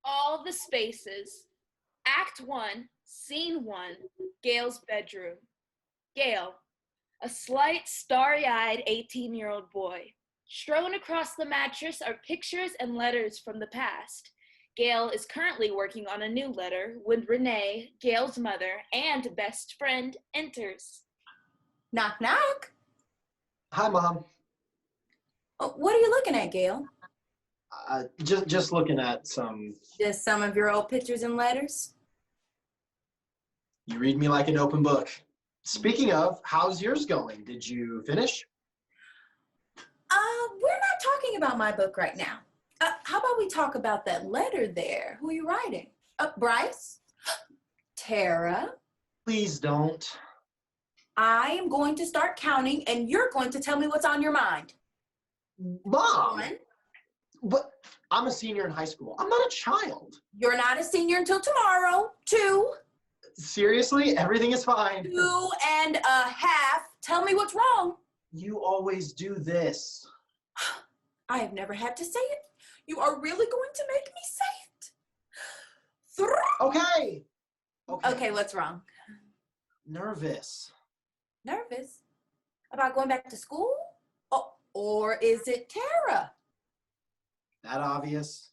All the spaces. Act 1, Scene 1, Gale's bedroom. Gale, a slight, starry-eyed 18-year-old boy. Strewn across the mattress are pictures and letters from the past. Gale is currently working on a new letter when Renee, Gale's mother and best friend, enters. Knock, knock. Hi, Mom. What are you looking at, Gale? Just looking at some... Just some of your old pictures and letters? You read me like an open book. Speaking of, how's yours going? Did you finish? We're not talking about my book right now. How about we talk about that letter there? Who are you writing? Bryce? Tara? Please don't. I am going to start counting, and you're going to tell me what's on your mind. Mom! 1. What? I'm a senior in high school. I'm not a child. You're not a senior until tomorrow. 2. Seriously? Everything is fine. 2.5. Tell me what's wrong. You always do this. I have never had to say it. You are really going to make me say it. 3. Okay, what's wrong? Nervous. Nervous? About going back to school? Oh, or is it Tara? That obvious?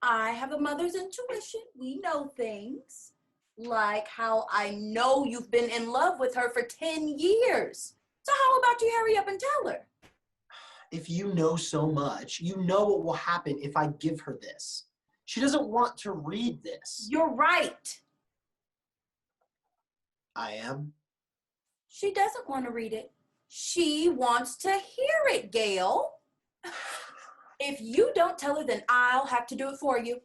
I have a mother's intuition. We know things. Like how I know you've been in love with her for 10 years. So how about you hurry up and tell her? If you know so much, you know what will happen if I give her this. She doesn't want to read this. You're right. I am? She doesn't want to read it. She wants to hear it, Gale. If you don't tell her, then I'll have to do it for you.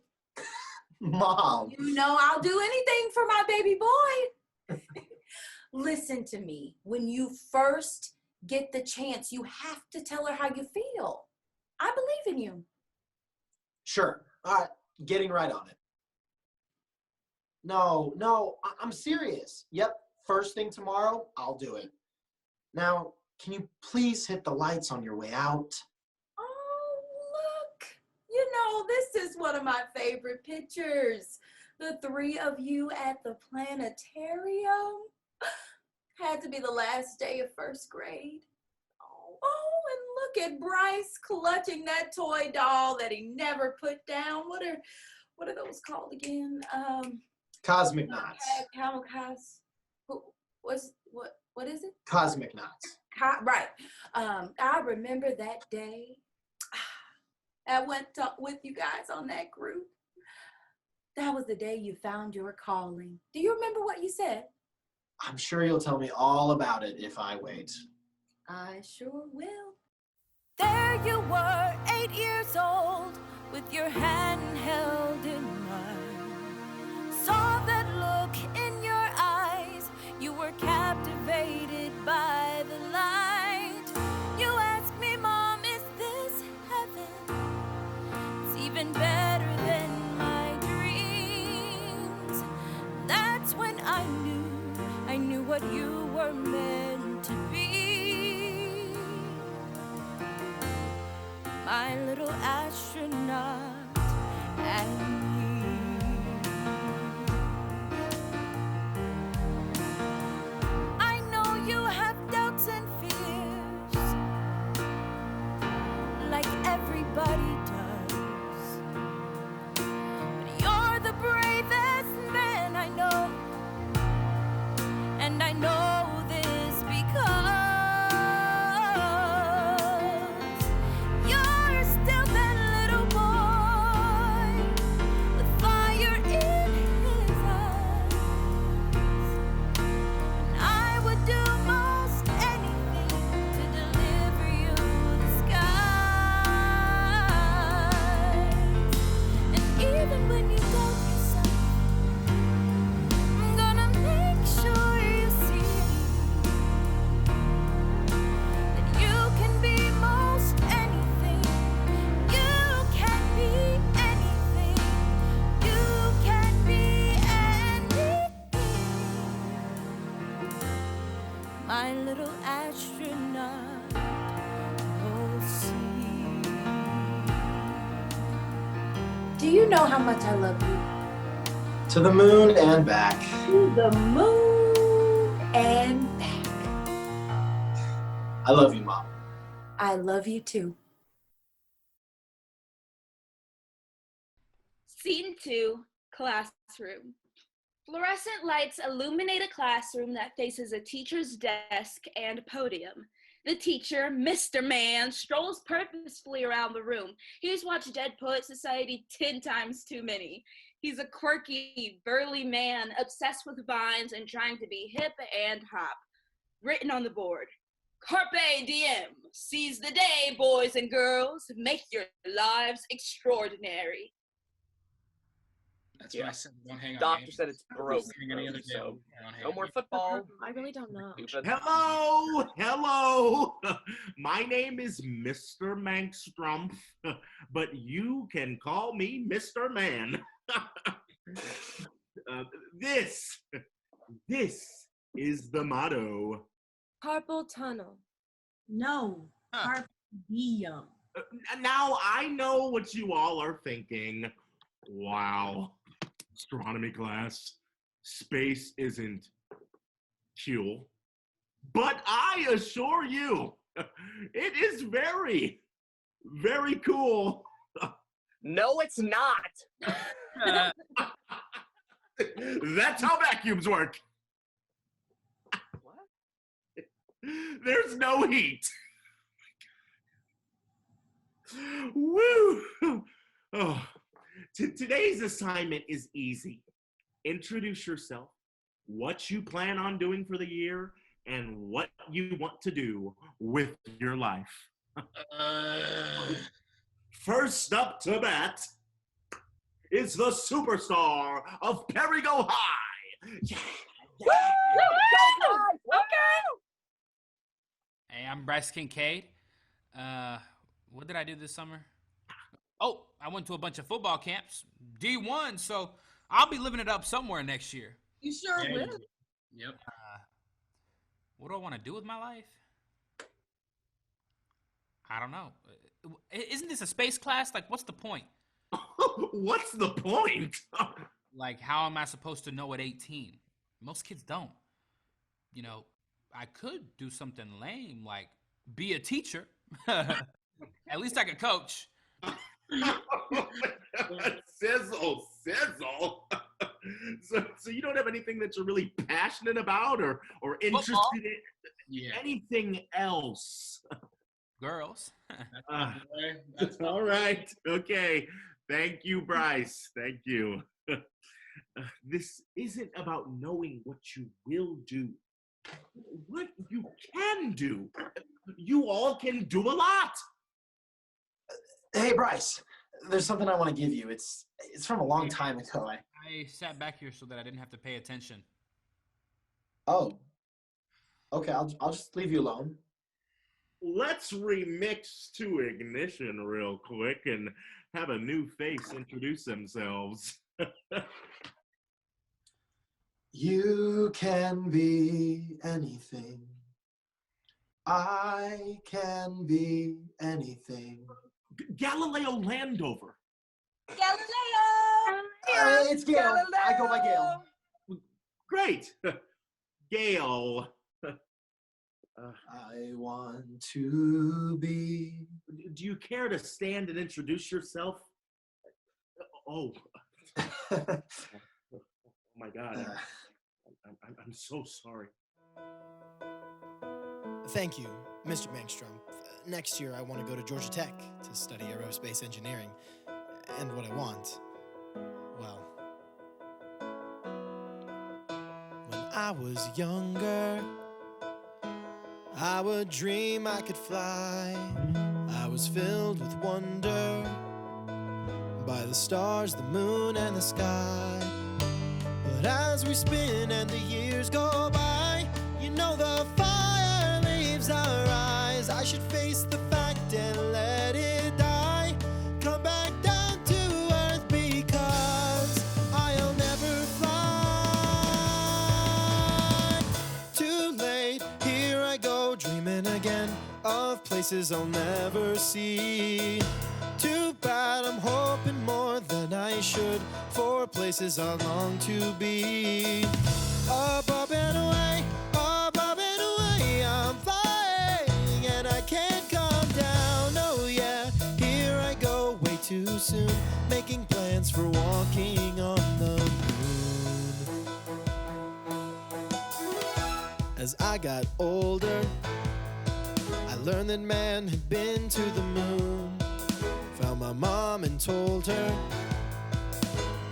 Mom. You know I'll do anything for my baby boy. Listen to me. When you first get the chance, you have to tell her how you feel. I believe in you. Sure. All right. Getting right on it. No, I'm serious. Yep. First thing tomorrow, I'll do it. Now, can you please hit the lights on your way out? Oh, look. You know, this is one of my favorite pictures. The 3 of you at the planetarium. Had to be the last day of first grade. Oh, and look at Bryce clutching that toy doll that he never put down. What are those called again? Cosmic knots. What is it? Cosmic knots. Right. I remember that day. I went with you guys on that group. That was the day you found your calling. Do you remember what you said? I'm sure you'll tell me all about it if I wait. I sure will. There you were, 8 years old, with your hand held in mine. Saw that look in your eyes, you were captivated by the light. You asked me, Mom, is this heaven? It's even better than my dreams. That's when I knew what you were meant to be. My little astronaut and me. I know you have doubts and fears, like everybody does. But you're the bravest man I know, and I know this because you're still that little boy with fire in his eyes. And I would do most anything to deliver you the skies. And even when you doubt yourself, I'm gonna make sure you see that you can be most anything. You can be anything. You can be anything. My little astronaut will see. Do you know how much I love you? To the moon and back. To the moon and back. I love you, Mom. I love you too. Scene 2, classroom. Fluorescent lights illuminate a classroom that faces a teacher's desk and podium. The teacher, Mr. Man, strolls purposefully around the room. He's watched Dead Poet Society 10 times too many. He's a quirky, burly man, obsessed with vines and trying to be hip and hop. Written on the board, Carpe diem, seize the day, boys and girls, make your lives extraordinary. That's what I said. Don't hang on. Doctor said it's broke. Any other day, So don't hang no on. more football. I really don't know. Stupid. Hello. My name is Mr. Mankstrumpf, but you can call me Mr. Man. This is the motto. Carpal tunnel. No, carpe diem. Now I know what you all are thinking. Wow, astronomy class, space isn't cool. But I assure you, it is very, very cool. No, it's not. That's how vacuums work. What? There's no heat. Woo! Oh. Today's assignment is easy. Introduce yourself, what you plan on doing for the year, and what you want to do with your life. First up to bat is the superstar of Perigo High. Yeah. Hey, I'm Bryce Kincaid. What did I do this summer? Oh, I went to a bunch of football camps, D1, so I'll be living it up somewhere next year. You sure will. Yep. What do I want to do with my life? I don't know. Isn't this a space class? Like, what's the point? What's the point? Like, how am I supposed to know at 18? Most kids don't. You know, I could do something lame, like be a teacher. At least I could coach. Sizzle. So you don't have anything that you're really passionate about or interested Football. in? Yeah. Anything else? Girls. That's all right. Okay. Thank you, Bryce. Thank you. This isn't about knowing what you will do. What you can do. You all can do a lot. Hey, Bryce, there's something I want to give you. It's from a long time ago. I sat back here so that I didn't have to pay attention. Oh. Okay, I'll just leave you alone. Let's remix to Ignition real quick and have a new face introduce themselves. You can be anything. I can be anything. Galileo Landover. Galileo! It's Gale. Galileo! I go by Gale. Great. Gale. I want to be. Do you care to stand and introduce yourself? Oh. Oh my God. I'm so sorry. Thank you, Mr. Mankstrom. Next year, I want to go to Georgia Tech to study aerospace engineering. And what I want, well, when I was younger, I would dream I could fly. I was filled with wonder by the stars, the moon, and the sky. But as we spin and the years go by, you know the fire leaves our eyes. I should face the fact and let it die. Come back down to earth because I'll never fly. Too late, here I go dreaming again of places I'll never see. Too bad, I'm hoping more than I should for places I long to be. Up and away, I'm flying and I can't come down. Oh yeah, here I go way too soon, making plans for walking on the moon. As I got older, I learned that man had been to the moon. Found my mom and told her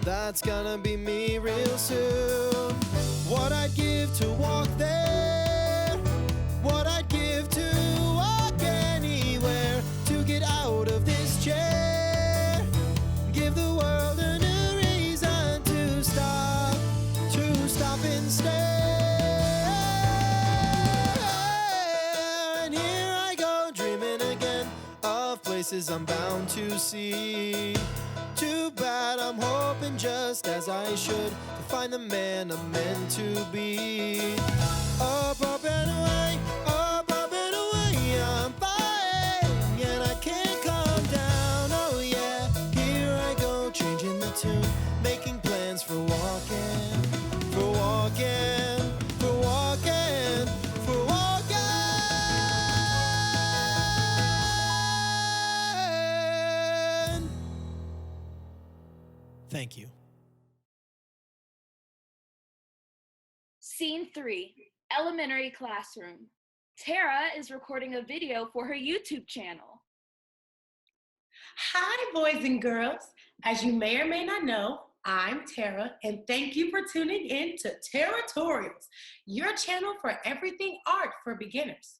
that's gonna be me real soon. What I'd give to walk there, what I'd give to walk anywhere, to get out of this chair, give the world a new reason to stop and stare. And here I go dreaming again of places I'm bound to see. Too bad, I'm hoping just as I should to find the man I'm meant to be. Up and away, I'm flying and I can't come down. Oh yeah, here I go changing the tune, making plans for walking, for walking, for walking, for walking. Thank you. Scene 3, elementary classroom. Tara is recording a video for her YouTube channel. Hi, boys and girls. As you may or may not know, I'm Tara, and thank you for tuning in to Territorials, your channel for everything art for beginners.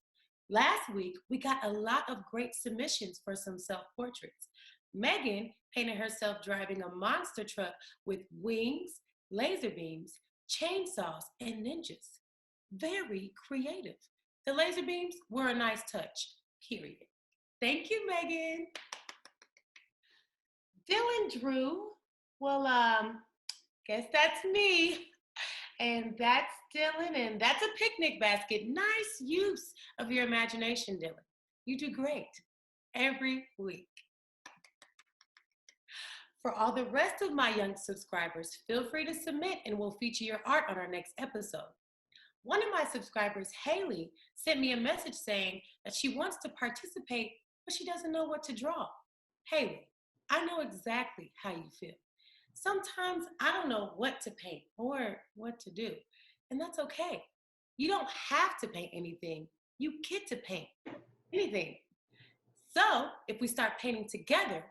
Last week, we got a lot of great submissions for some self-portraits. Megan painted herself driving a monster truck with wings, laser beams, chainsaws, and ninjas. Very creative. The laser beams were a nice touch, period. Thank you, Megan. Dylan drew, guess that's me. And that's Dylan, and that's a picnic basket. Nice use of your imagination, Dylan. You do great every week. For all the rest of my young subscribers, feel free to submit and we'll feature your art on our next episode. One of my subscribers, Haley, sent me a message saying that she wants to participate, but she doesn't know what to draw. Haley, I know exactly how you feel. Sometimes I don't know what to paint or what to do, and that's okay. You don't have to paint anything. You get to paint anything. So if we start painting together,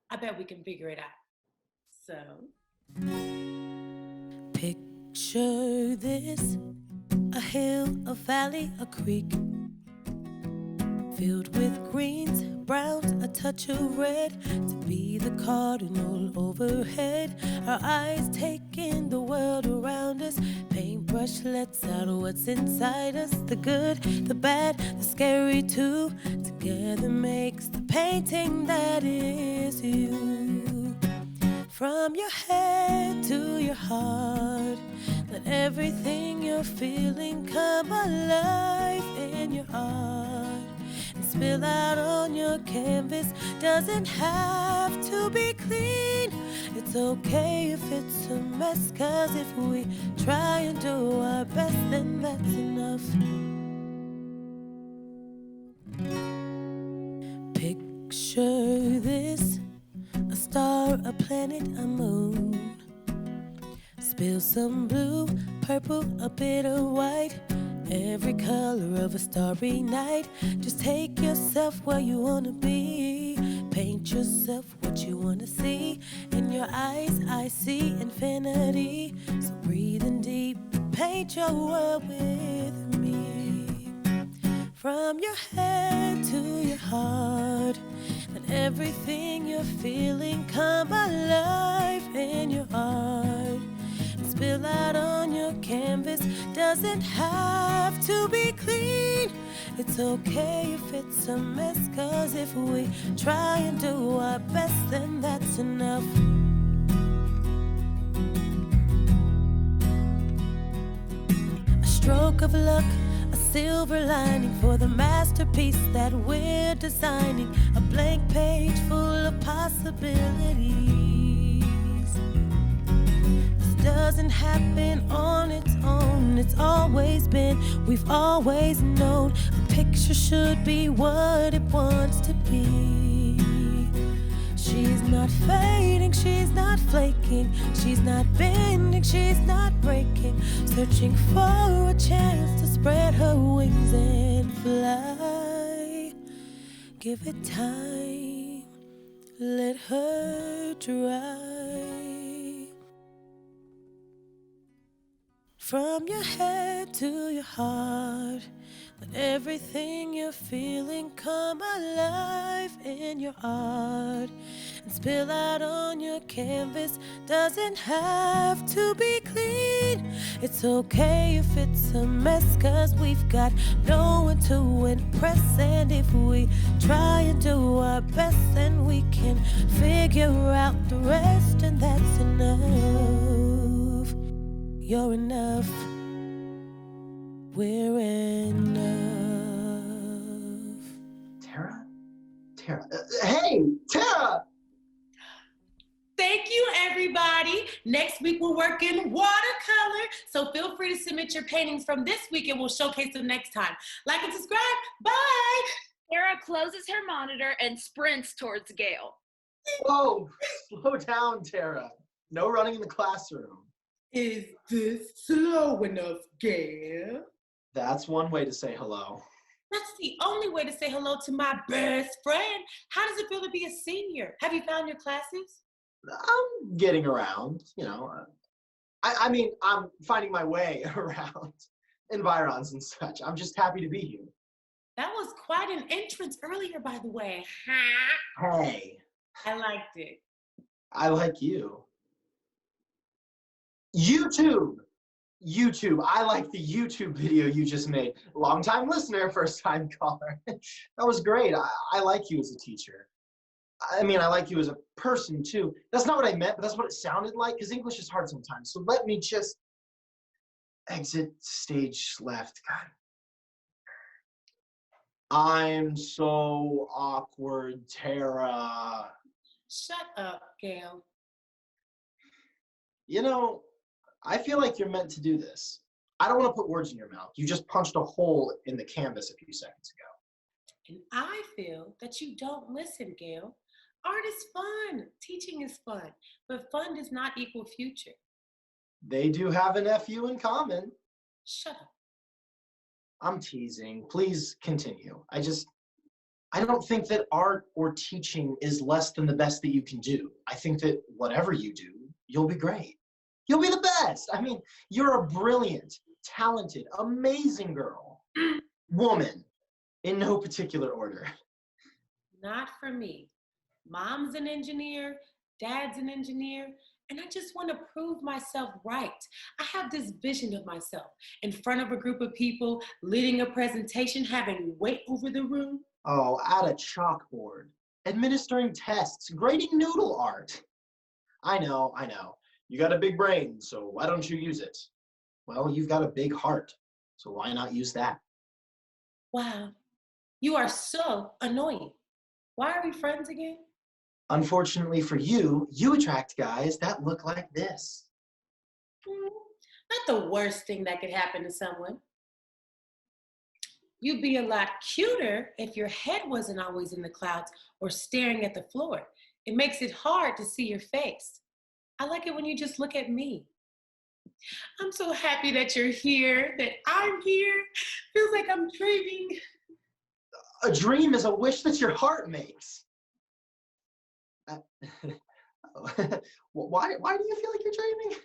I bet we can figure it out. So, picture this: a hill, a valley, a creek, filled with greens, browns, a touch of red, to be the cardinal overhead. Our eyes take in the world around us. Paintbrush lets out what's inside us. The good, the bad, the scary too. Together makes the painting that is you. From your head to your heart, let everything you're feeling come alive in your art and spill out on your canvas. Doesn't have to be clean. It's okay if it's a mess, 'cause if we try and do our best, then that's enough. Picture this: a star, a planet, a moon. Spill some blue, purple, a bit of white. Every color of a starry night. Just take yourself where you wanna be. Paint yourself what you wanna see. In your eyes, I see infinity. So breathe in deep, paint your world with me. From your head to your heart, let everything you're feeling come alive in your art. Spill out on your canvas. Doesn't have to be clean. It's okay if it's a mess, 'cause if we try and do our best, then that's enough. A stroke of luck, a silver lining for the masterpiece that we're designing. A blank page full of possibilities. This doesn't happen on its own. It's always been, we've always known. A picture should be what it wants to be. She's not fading, she's not flaking, she's not bending, she's not breaking. Searching for a chance to spread her wings and fly. Give it time, let her dry. From your head to your heart, let everything you're feeling come alive in your art and spill out on your canvas. Doesn't have to be clean. It's okay if it's a mess, 'cause we've got no one to impress. And if we try and do our best, then we can figure out the rest, and that's enough. You're enough. We're enough. Tara? Hey, Tara! Thank you, everybody. Next week, we're working watercolor. So feel free to submit your paintings from this week and we'll showcase them next time. Like and subscribe. Bye. Sarah closes her monitor and sprints towards Gale. Whoa, slow down, Tara. No running in the classroom. Is this slow enough, Gale? That's one way to say hello. That's the only way to say hello to my best friend. How does it feel to be a senior? Have you found your classes? I'm getting around, you know. I mean, I'm finding my way around environs and such. I'm just happy to be here. That was quite an entrance earlier, by the way. Hey. I liked it. I like you. YouTube. I like the YouTube video you just made. Long-time listener, first-time caller. That was great. I like you as a teacher. I mean, I like you as a person, too. That's not what I meant, but that's what it sounded like, because English is hard sometimes. So let me just exit stage left. God. I'm so awkward, Tara. Shut up, Gale. You know, I feel like you're meant to do this. I don't want to put words in your mouth. You just punched a hole in the canvas a few seconds ago. And I feel that you don't listen, Gale. Art is fun. Teaching is fun. But fun does not equal future. They do have an FU in common. Shut up. I'm teasing. Please continue. I don't think that art or teaching is less than the best that you can do. I think that whatever you do, you'll be great. You'll be the best. I mean, you're a brilliant, talented, amazing girl. Woman, in no particular order. Not for me. Mom's an engineer, dad's an engineer, and I just want to prove myself right. I have this vision of myself in front of a group of people, leading a presentation, having weight over the room. Oh, at a chalkboard, administering tests, grading noodle art. I know. You got a big brain, so why don't you use it? Well, you've got a big heart, so why not use that? Wow, you are so annoying. Why are we friends again? Unfortunately for you, you attract guys that look like this. Not the worst thing that could happen to someone. You'd be a lot cuter if your head wasn't always in the clouds or staring at the floor. It makes it hard to see your face. I like it when you just look at me. I'm so happy that you're here, that I'm here. Feels like I'm dreaming. A dream is a wish that your heart makes. Why do you feel like you're dreaming?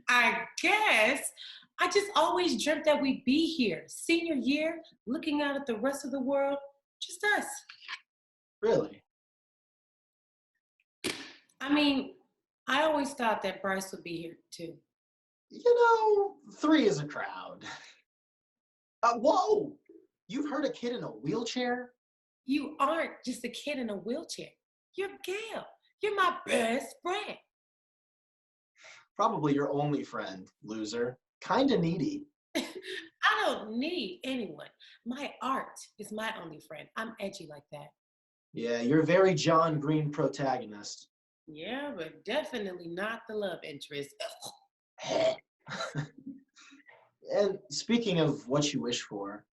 I guess. I just always dreamt that we'd be here, senior year, looking out at the rest of the world, just us. Really? I mean, I always thought that Bryce would be here too. You know, 3 is a crowd. Whoa! You've heard a kid in a wheelchair? You aren't just a kid in a wheelchair. You're Gale. You're my best friend. Probably your only friend, loser. Kinda needy. I don't need anyone. My art is my only friend. I'm edgy like that. Yeah, you're very John Green protagonist. Yeah, but definitely not the love interest. And speaking of what you wish for,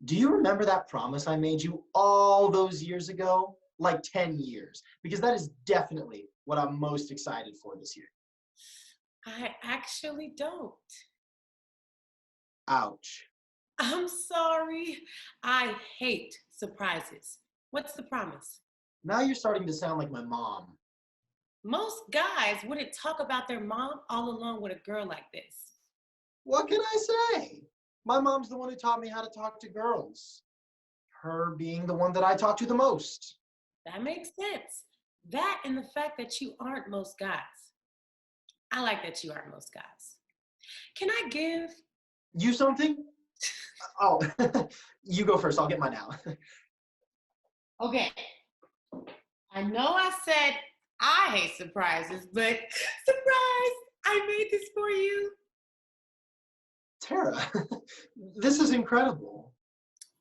do you remember that promise I made you all those years ago? Like 10 years. Because that is definitely what I'm most excited for this year. I actually don't. Ouch. I'm sorry. I hate surprises. What's the promise? Now you're starting to sound like my mom. Most guys wouldn't talk about their mom all alone with a girl like this. What can I say? My mom's the one who taught me how to talk to girls. Her being the one that I talk to the most. That makes sense. That and the fact that you aren't most guys. I like that you aren't most guys. Can I give You something? Oh, you go first. I'll get mine out. Okay. I know I said I hate surprises, but surprise! I made this for you. Tara, this is incredible.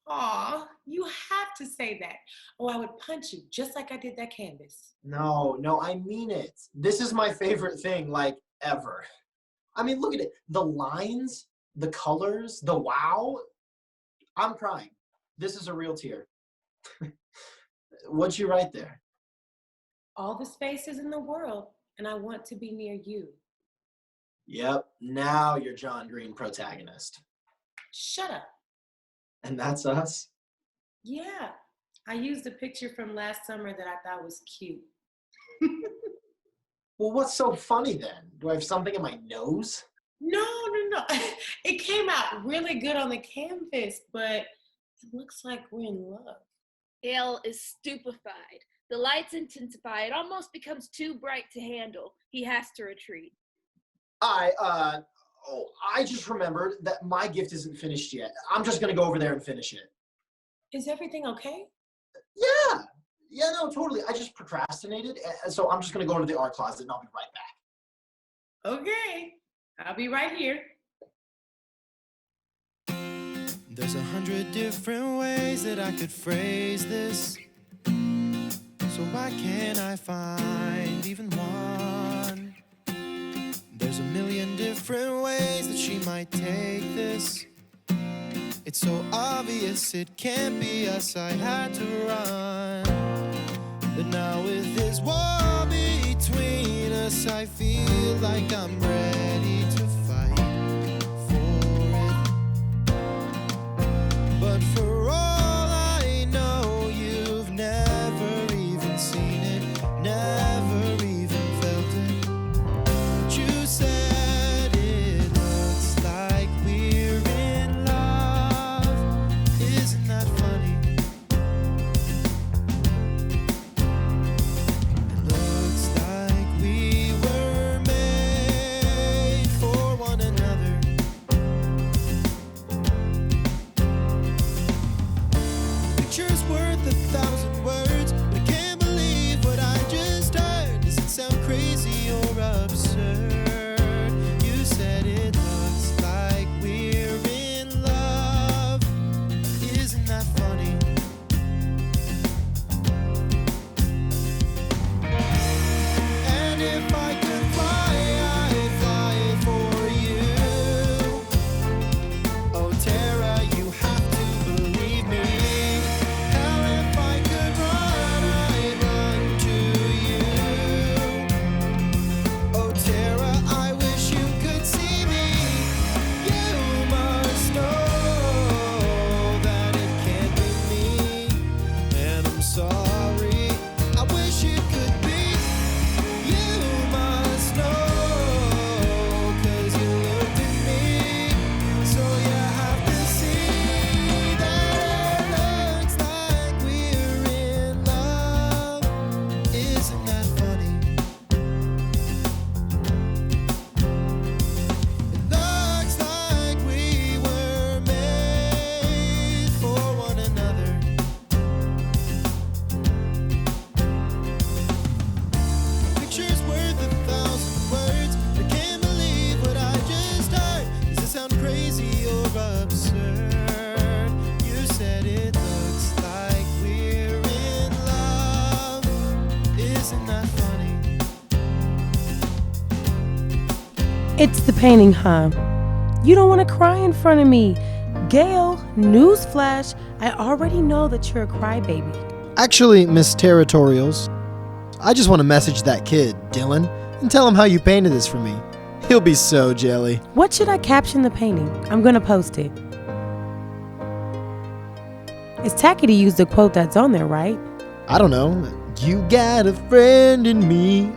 Aw, you have to say that. Or I would punch you just like I did that canvas. No, I mean it. This is my favorite thing, like, ever. I mean, look at it. The lines, the colors, the wow. I'm crying. This is a real tear. What'd you write there? All the spaces in the world, and I want to be near you. Yep, now you're John Green protagonist. Shut up. And that's us? Yeah, I used a picture from last summer that I thought was cute. Well, what's so funny then? Do I have something in my nose? No. It came out really good on the canvas, but it looks like we're in love. Gale is stupefied. The lights intensify. It almost becomes too bright to handle. He has to retreat. I just remembered that my gift isn't finished yet. I'm just gonna go over there and finish it. Is everything okay? Yeah, no, totally. I just procrastinated, so I'm just gonna go into the art closet and I'll be right back. Okay, I'll be right here. There's 100 different ways that I could phrase this. So why can't I find even one? There's a million different ways that she might take this. It's so obvious it can't be us, I had to run. But now with this war between us, I feel like I'm ready to fight for it. But for all I know, you've never even seen it, never even felt it. But you said it looks like we're in love. Isn't that funny? It looks like we were made for It's the painting, huh? You don't want to cry in front of me. Gale, newsflash, I already know that you're a crybaby. Actually, Miss Territorials, I just want to message that kid, Dylan, and tell him how you painted this for me. He'll be so jelly. What should I caption the painting? I'm gonna post it. It's tacky to use the quote that's on there, right? I don't know. You got a friend in me.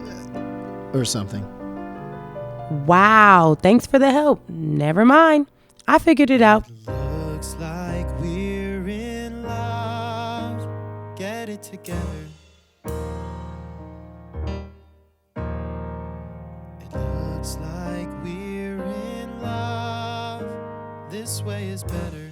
Or something. Wow, thanks for the help. Never mind. I figured it out. Looks like we're in love. Get it together. It looks like we're in love. This way is better.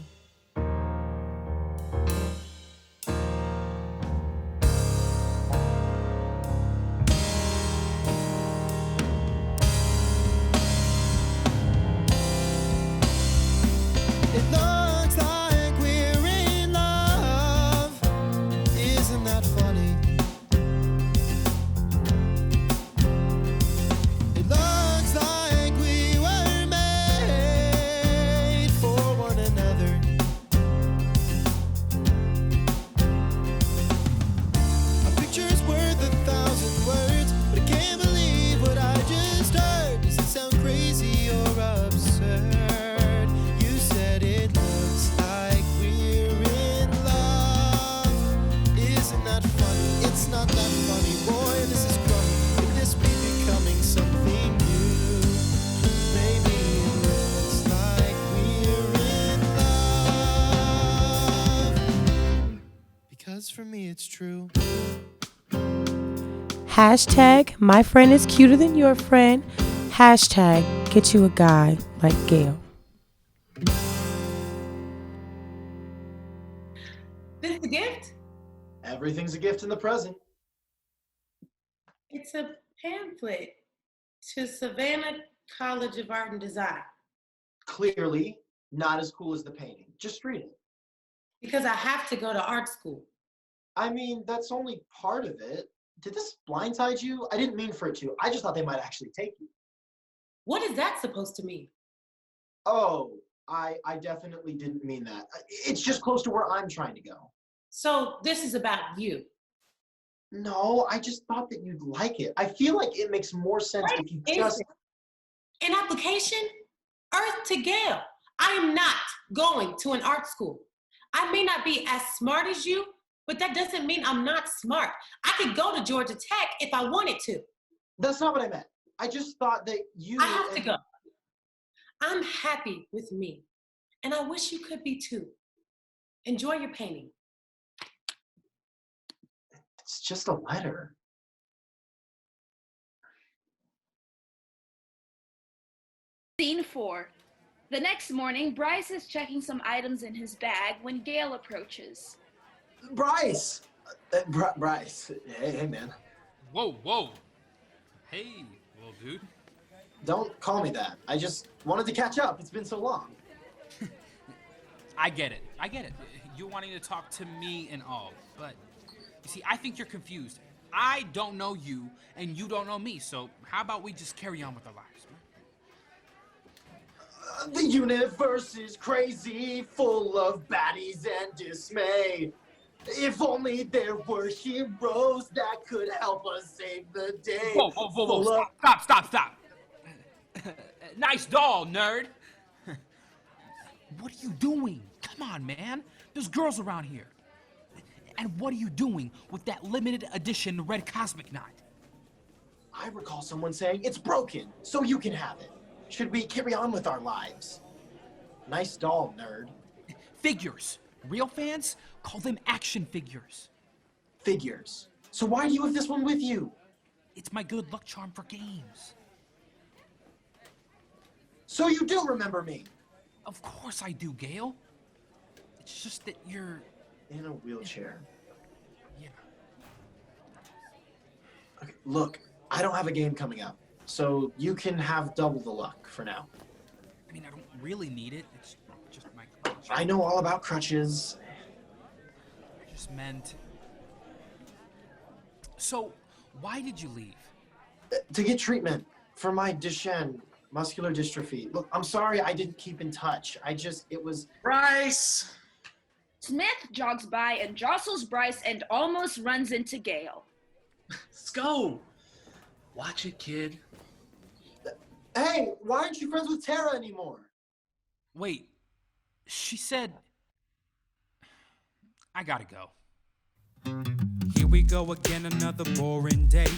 It looks like we're in love. Isn't that funny? It looks like we were made for one another. A picture's worth 1,000 words, but I can't believe what I just heard. Does it sound crazy or absurd? You said it looks like we're in love. Isn't that funny? It's not that funny, boy. This is crummy. Could this be becoming something new? Maybe it looks like we're in love. Because for me it's true. Hashtag, my friend is cuter than your friend. Hashtag, get you a guy like Gale. This is a gift? Everything's a gift in the present. It's a pamphlet to Savannah College of Art and Design. Clearly, not as cool as the painting. Just read it. Because I have to go to art school. I mean, that's only part of it. Did this blindside you? I didn't mean for it to. I just thought they might actually take you. What is that supposed to mean? Oh, I definitely didn't mean that. It's just close to where I'm trying to go. So this is about you. No, I just thought that you'd like it. I feel like it makes more sense if you just... An application? Earth to Gale. I am not going to an art school. I may not be as smart as you, but that doesn't mean I'm not smart. I could go to Georgia Tech if I wanted to. That's not what I meant. I just thought that you... I have to go. I'm happy with me, and I wish you could be too. Enjoy your painting. It's just a letter. Scene 4. The next morning, Bryce is checking some items in his bag when Gale approaches. Bryce! Bryce. Hey, man. Whoa, whoa. Hey, little dude. Don't call me that. I just wanted to catch up. It's been so long. I get it. You wanting to talk to me and all, but you see, I think you're confused. I don't know you, and you don't know me, so how about we just carry on with our lives? The universe is crazy, full of baddies and dismay. If only there were heroes that could help us save the day. Whoa. Stop. Nice doll, nerd. What are you doing? Come on, man. There's girls around here. And what are you doing with that limited edition red cosmic knot? I recall someone saying it's broken, so you can have it. Should we carry on with our lives? Nice doll, nerd. Figures. Real fans call them action figures. Figures. So why do you have this one with you? It's my good luck charm for games. So you do remember me? Of course I do, Gale. It's just that you're... in a wheelchair. Yeah. Okay, look, I don't have a game coming up, so you can have double the luck for now. I mean, I don't really need it. It's just my crutch. I know all about crutches. I just meant... So, why did you leave? To get treatment for my Duchenne. Muscular dystrophy. Look, I'm sorry I didn't keep in touch. It was... Bryce! Smith jogs by and jostles Bryce and almost runs into Gale. Let's go. Watch it, kid. Hey, why aren't you friends with Tara anymore? Wait, she said... I gotta go. Here we go again, another boring day.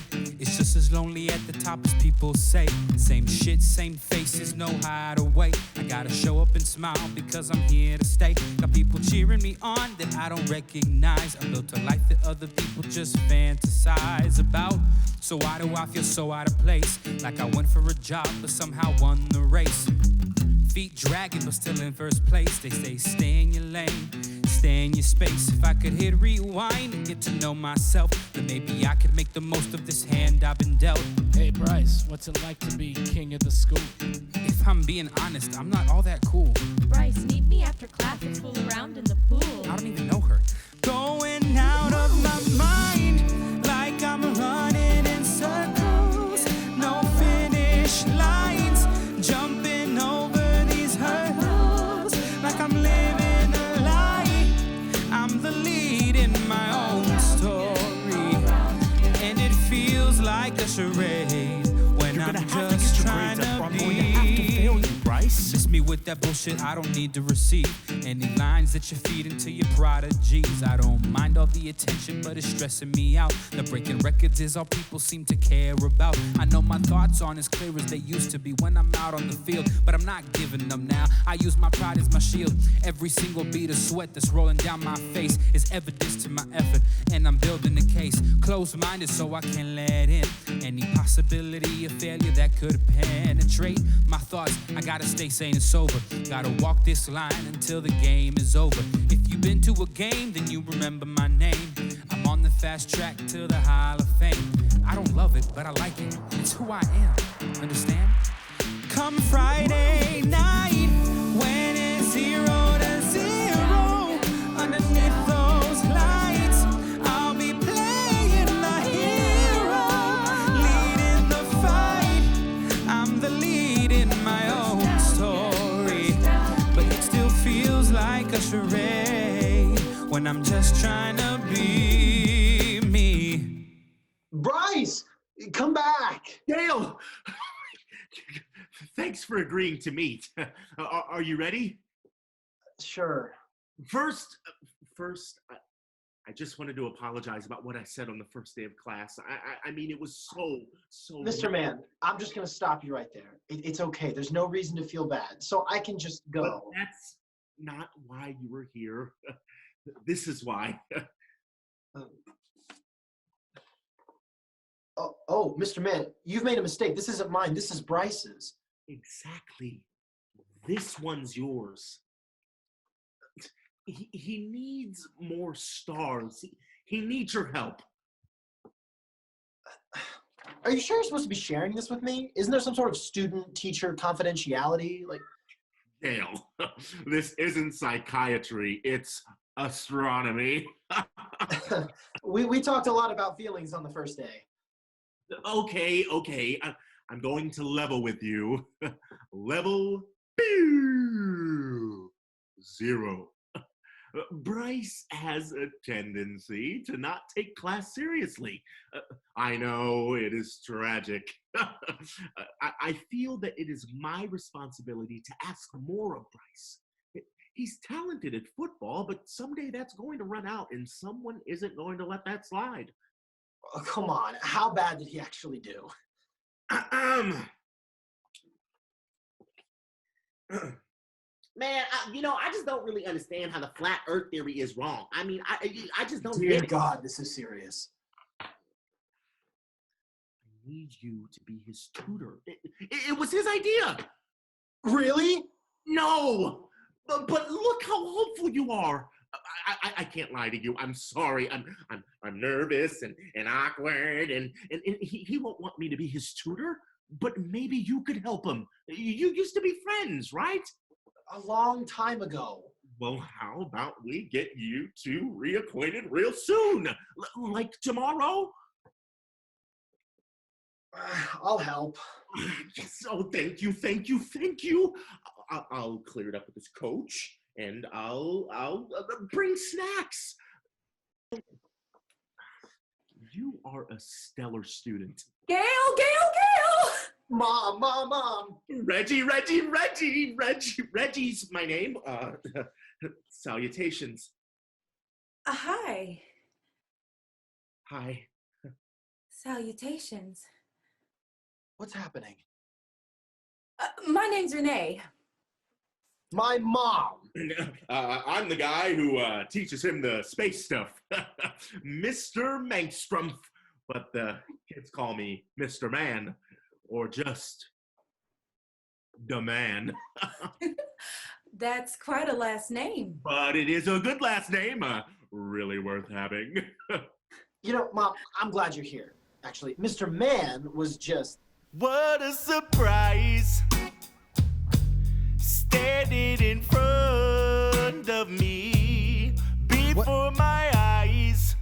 It's just as lonely at the top as people say. Same shit, same faces, no hideaway. I gotta show up and smile because I'm here to stay. Got people cheering me on that I don't recognize. I built a life that other people just fantasize about. So why do I feel so out of place? Like I went for a job but somehow won the race. Feet dragging but still in first place. They say stay in your lane, stay in your space. If I could hit rewind and get to know myself, then maybe I could make the most of this hand I've been dealt. Hey Bryce, what's it like to be king of the school? If I'm being honest, I'm not all that cool. Bryce, meet me after class and fool around in the pool. I don't even know her. Going out of my mind, like I'm running in circles. No finish lines, jumping over these hurdles. Like I'm living a lie, I'm the lead in my own story. And it feels like a charade when I'm just trying to be. Bryce? Miss me with that bullshit I don't need to receive. Any lines that you feed into your prodigies. I don't mind all the attention, but it's stressing me out. The breaking records is all people seem to care about. I know my thoughts aren't as clear as they used to be when I'm out on the field, but I'm not giving them now. I use my pride as my shield. Every single bead of sweat that's rolling down my face is evidence to my effort, and I'm building a case. Closed-minded so I can let in any possibility of failure that could penetrate my thoughts. I gotta stay sane and sober. Gotta walk this line until the game is over. If you've been to a game, then you remember my name. I'm on the fast track to the Hall of Fame. I don't love it, but I like it. It's who I am. Understand? Come Friday night, when it's 0-0, underneath those lights, I'll be playing the hero, leading the fight. I'm the lead in my own story, but it still feels like a charade when I'm just trying to be me. Bryce, come back. Gale! Thanks for agreeing to meet. Are you ready? Sure. First, I just wanted to apologize about what I said on the first day of class. I mean, it was so... Mr. Man, I'm just going to stop you right there. It's okay. There's no reason to feel bad. So I can just go. But that's not why you were here. This is why. Oh, Mr. Man, you've made a mistake. This isn't mine. This is Bryce's. Exactly. This one's yours. He needs more stars. He needs your help. Are you sure you're supposed to be sharing this with me? Isn't there some sort of student-teacher confidentiality? Gale, this isn't psychiatry. It's astronomy. We talked a lot about feelings on the first day. Okay. I'm going to level with you. Level 0. Bryce has a tendency to not take class seriously. I know it is tragic. I feel that it is my responsibility to ask more of Bryce. He's talented at football, but someday that's going to run out and someone isn't going to let that slide. Oh, come on. How bad did he actually do? Man, I just don't really understand how the flat earth theory is wrong. I mean, I just don't Dear get it. God, this is serious. I need you to be his tutor. It was his idea. Really? No, but look how hopeful you are. I can't lie to you. I'm sorry. I'm nervous and awkward, and he won't want me to be his tutor. But maybe you could help him. You used to be friends, right? A long time ago. Well, how about we get you two reacquainted real soon? Like tomorrow? I'll help. Yes. Oh, thank you, thank you, thank you. I'll clear it up with this coach, and I'll bring snacks. You are a stellar student. Gale. Mom. Reggie's my name. Salutations. Hi. Hi. Salutations. What's happening? My name's Renee. My mom. I'm the guy who teaches him the space stuff. Mr. Mangstrom. But the kids call me Mr. Man, or just the man. That's quite a last name. But it is a good last name. Really worth having. You know, Mom, I'm glad you're here. Actually, Mr. Man was just... What a surprise! Standing in front of me before my eyes.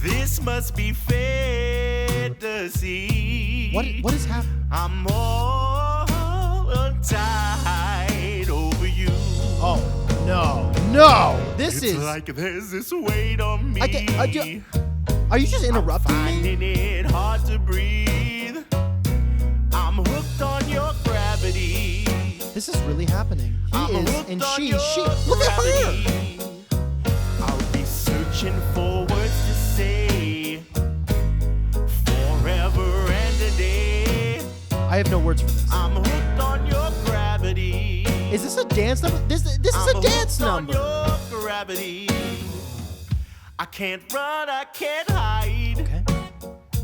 This must be fantasy. What is happening? I'm all tied over you. Oh, no. This it's is... like there's this weight on me. Are you just interrupting I'm finding it hard to breathe. I'm hooked on your gravity. This is really happening. He I'm is, hooked and on she. your Look at her. gravity. I'll be searching for words to say forever and a day. I have no words for this. I'm hooked on your gravity. Is this a dance number? This is a dance number. On your gravity. I can't run, I can't hide. Okay.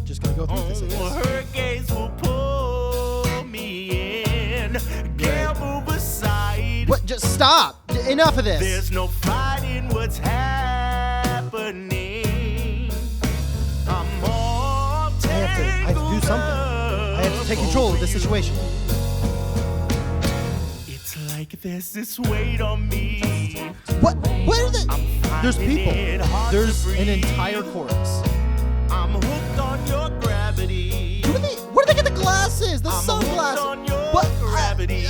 Just gonna go through this, I guess. Her gaze will pull me in. Gale, move aside. What? Just stop. Enough of this. There's no fighting what's happening. I'm all I have to do something. I have to take control of this situation. It's like there's this weight on me. What? Where are the... There's people. There's an entire chorus. I'm hooked on your gravity. Where do they get the glasses? The sunglasses? On your What? gravity.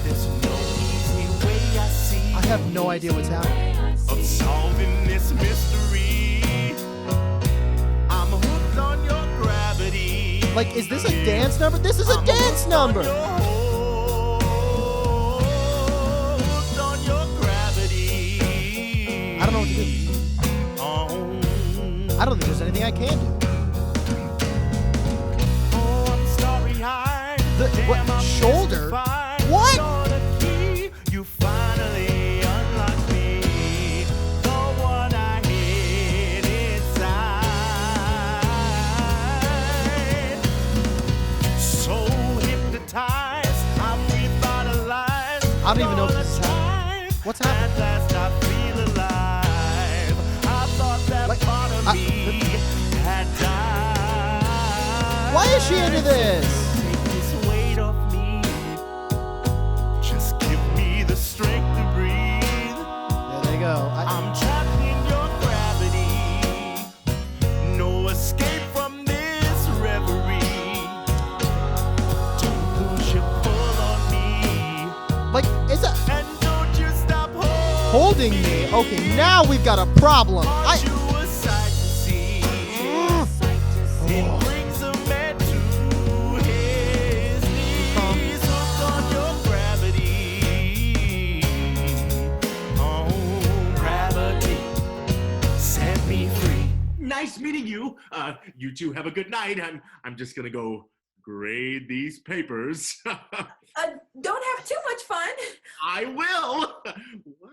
There's no easy way I see. I have no idea what's happening. Of solving this mystery. I'm hooked on your gravity. Like, is this a dance number? This is a dance number. Hooked on your gravity. I don't know what to do. I don't think there's anything I can do. Oh, I'm starry-eyed. What? Shoulder? What? You finally unlocked me. The one I hid inside. So hypnotized, I'm revitalized. I don't even know if this is happening. What's happening? At last I feel alive. I thought that part of me had died. Why is she into this? Take this weight off me. Just give me the strength to breathe. There they go. I'm trapped in your gravity. No escape from this reverie. Don't lose your pull on me. Like, is that... And don't you stop holding me? Okay, now we've got a problem. you a sight to see. It brings a man to his knees. Hooked on your gravity. Oh, gravity. Set me free. Nice meeting you. You two have a good night. I'm just gonna go grade these papers. Don't have too much fun. I will. What?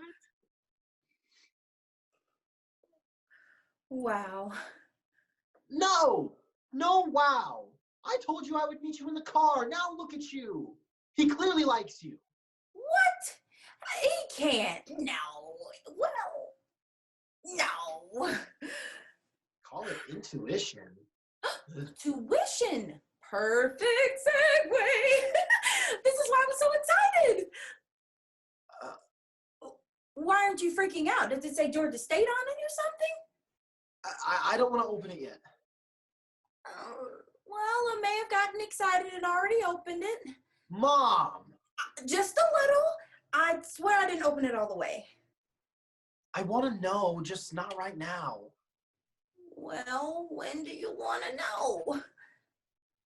Wow. No, wow. I told you I would meet you in the car. Now look at you. He clearly likes you. What? He can't. No. Well, no. Call it intuition. Tuition. Perfect segue. This is why I was so excited. Why aren't you freaking out? Does it say Georgia State on it or something? I don't want to open it yet. Well, I may have gotten excited and already opened it. Mom! Just a little. I swear I didn't open it all the way. I want to know, just not right now. Well, when do you want to know?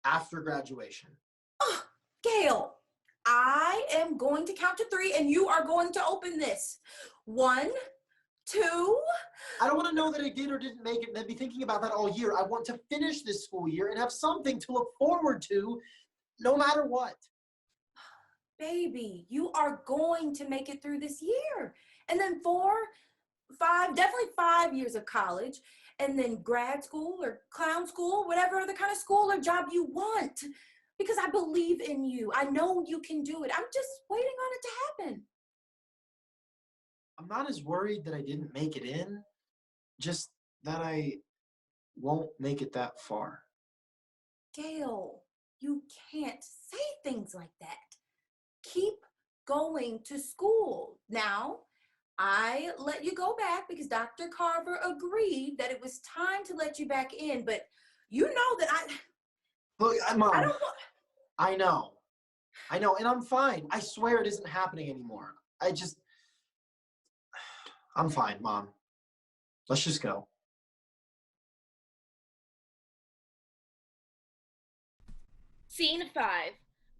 After graduation. Oh, Gale, I am going to count to 3 and you are going to open this. 1, 2. I don't want to know that I did or didn't make it and then be thinking about that all year. I want to finish this school year and have something to look forward to, no matter what. Baby, you are going to make it through this year. And then 4, 5, definitely 5 years of college. And then grad school or clown school, whatever other kind of school or job you want. Because I believe in you. I know you can do it. I'm just waiting on it to happen. I'm not as worried that I didn't make it in, just that I won't make it that far. Gale, you can't say things like that. Keep going to school. Now, I let you go back because Dr. Carver agreed that it was time to let you back in, but you know that Look, Mom, I don't want... I know, and I'm fine. I swear it isn't happening anymore. I'm fine, Mom. Let's just go. Scene 5.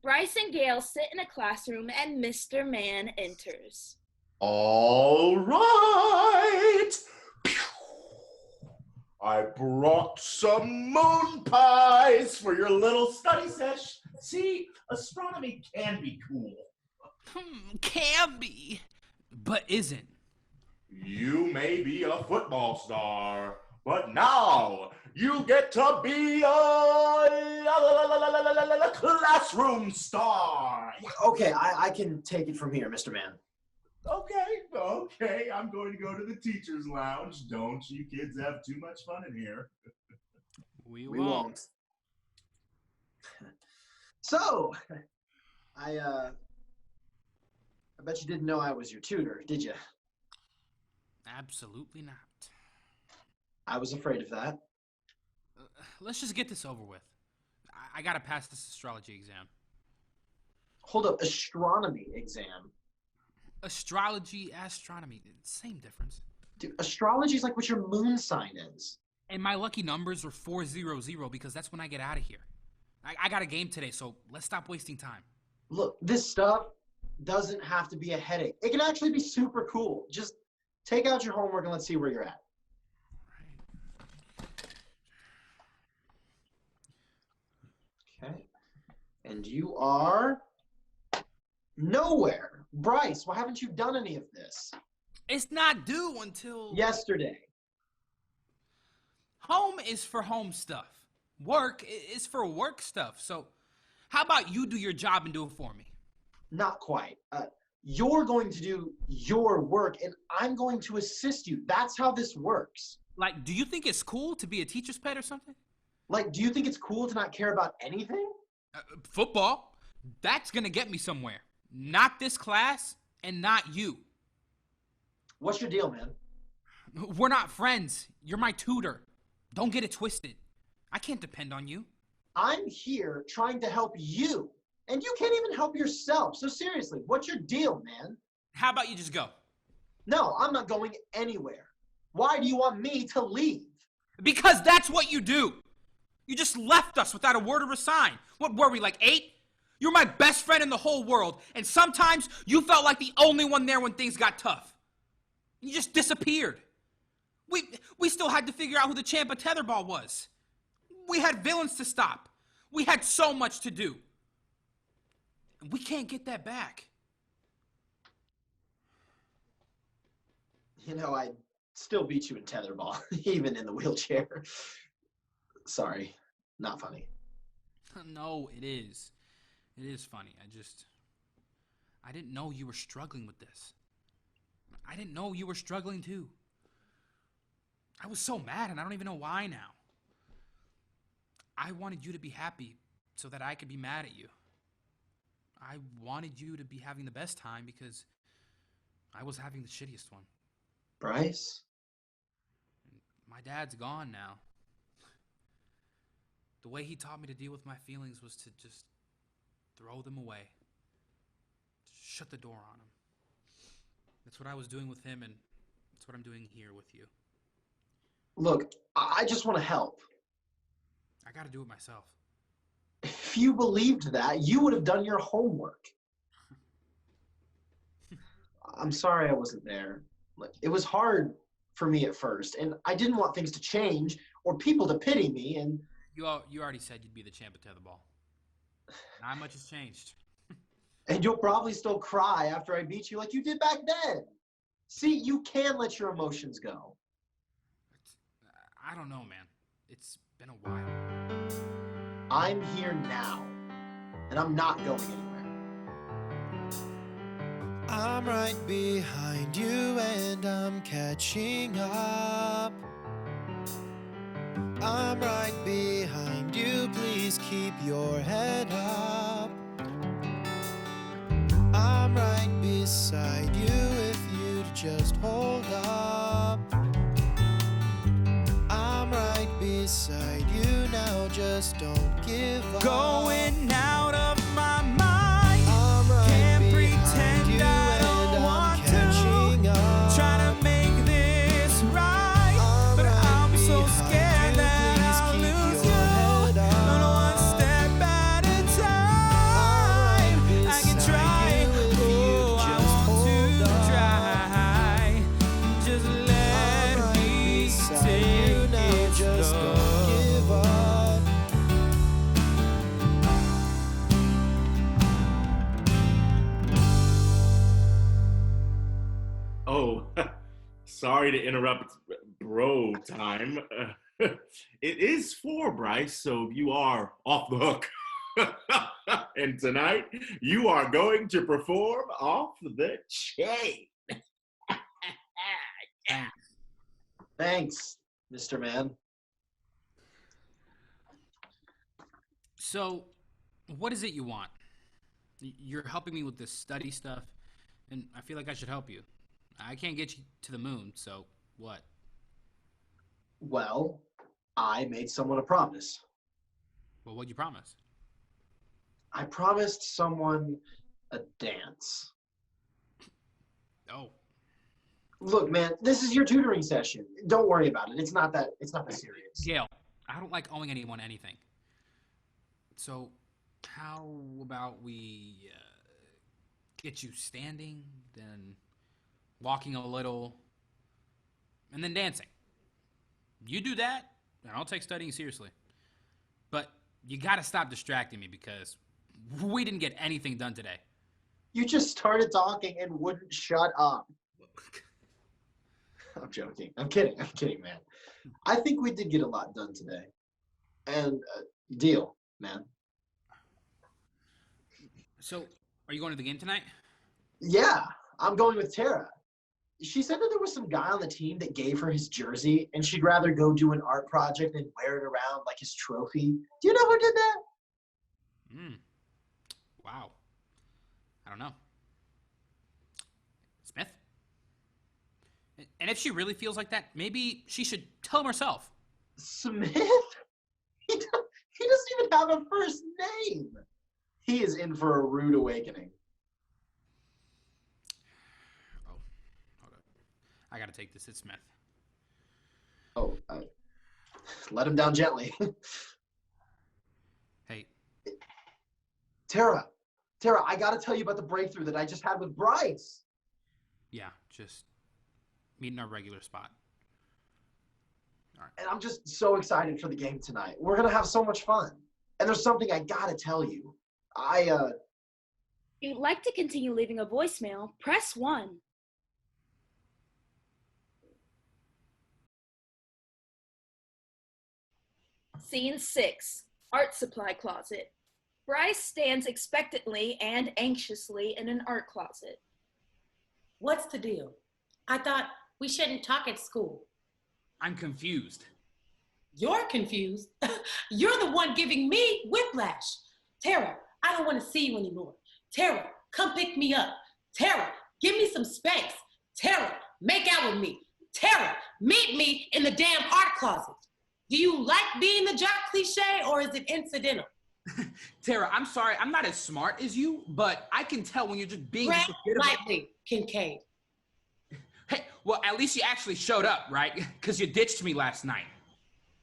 Bryce and Gale sit in a classroom and Mr. Man enters. All right. I brought some moon pies for your little study sesh. See, astronomy can be cool. Can be, but isn't. You may be a football star, but now you get to be a classroom star. Okay, I can take it from here, Mr. Man. Okay, I'm going to go to the teacher's lounge. Don't you kids have too much fun in here? We won't. So, I bet you didn't know I was your tutor, did you? Absolutely not. I was afraid of that. Let's just get this over with. I gotta pass this astrology exam. Hold up, astronomy exam. Astrology, astronomy, same difference. Dude, astrology is like what your moon sign is. And my lucky numbers are 400 because that's when I get out of here. I got a game today, so let's stop wasting time. Look, this stuff doesn't have to be a headache. It can actually be super cool. Just take out your homework and let's see where you're at. Okay. And you are nowhere. Bryce, why haven't you done any of this? It's not due until... yesterday. Home is for home stuff. Work is for work stuff. So how about you do your job and do it for me? Not quite. You're going to do your work and I'm going to assist you. That's how this works. Like, do you think it's cool to be a teacher's pet or something? Like, do you think it's cool to not care about anything? Football. That's gonna get me somewhere. Not this class and not you. What's your deal, man? We're not friends. You're my tutor. Don't get it twisted. I can't depend on you. I'm here trying to help you, and you can't even help yourself. So seriously, what's your deal, man? How about you just go? No, I'm not going anywhere. Why do you want me to leave? Because that's what you do. You just left us without a word or a sign. What were we, like 8? You're my best friend in the whole world, and sometimes you felt like the only one there when things got tough. You just disappeared. We still had to figure out who the champ of tetherball was. We had villains to stop. We had so much to do. And we can't get that back. You know, I'd still beat you in tetherball, even in the wheelchair. Sorry, not funny. No, it is. It is funny. I didn't know you were struggling with this. I didn't know you were struggling too. I was so mad and I don't even know why now. I wanted you to be happy so that I could be mad at you. I wanted you to be having the best time because I was having the shittiest one. Bryce? My dad's gone now. The way he taught me to deal with my feelings was to just throw them away. Shut the door on them. That's what I was doing with him, and that's what I'm doing here with you. Look, I just want to help. I gotta do it myself. If you believed that, you would have done your homework. I'm sorry I wasn't there. Like, it was hard for me at first, and I didn't want things to change or people to pity me, and... You already said you'd be the champ at tetherball. Not much has changed. And you'll probably still cry after I beat you like you did back then. See, you can let your emotions go. I don't know, man. It's been a while. I'm here now, and I'm not going anywhere. I'm right behind you and I'm catching up. I'm right behind you, please keep your head up. I'm right beside you if you'd just hold up. I'm right beside you now, just don't give up. Going out of my mind. I'm right can't pretend you I don't want to. Try to make this right, but I'm so scared that I'll lose you. One step at a time. I can try. Oh, I want to try. Just let me take it just slow. don't give up. Oh, sorry to interrupt bro time. It is 4, Bryce, so you are off the hook. And tonight, you are going to perform off the chain. Thanks, Mr. Man. So, what is it you want? You're helping me with this study stuff, and I feel like I should help you. I can't get you to the moon, so what? Well, I made someone a promise. Well, what'd you promise? I promised someone a dance. Oh. Look, man, this is your tutoring session. Don't worry about it. It's not that serious. Gale, I don't like owing anyone anything. So, how about we get you standing, then walking a little, and then dancing? You do that, and I'll take studying seriously. But you gotta stop distracting me because we didn't get anything done today. You just started talking and wouldn't shut up. I'm joking. I'm kidding, man. I think we did get a lot done today. And deal, man. So, are you going to the game tonight? Yeah, I'm going with Tara. She said that there was some guy on the team that gave her his jersey, and she'd rather go do an art project than wear it around like his trophy. Do you know who did that? Wow. I don't know. Smith? And if she really feels like that, maybe she should tell him herself. Smith? He doesn't even have a first name. He is in for a rude awakening. Oh, hold on. I gotta take this. It's Smith. Oh, let him down gently. Hey. Tara, I gotta tell you about the breakthrough that I just had with Bryce. Yeah, just meet in our regular spot. All right. And I'm just so excited for the game tonight. We're gonna have so much fun. And there's something I gotta tell you. If you'd like to continue leaving a voicemail, press 1. Scene 6, art supply closet. Bryce stands expectantly and anxiously in an art closet. What's the deal? I thought we shouldn't talk at school. I'm confused. You're confused? You're the one giving me whiplash. Tara, I don't want to see you anymore. Tara, come pick me up. Tara, give me some space. Tara, make out with me. Tara, meet me in the damn art closet. Do you like being the jock cliche or is it incidental? Tara, I'm sorry, I'm not as smart as you, but I can tell when you're just being Tread just a bit of a- lightly, Kincaid. Hey, well, at least you actually showed up, right? Because you ditched me last night.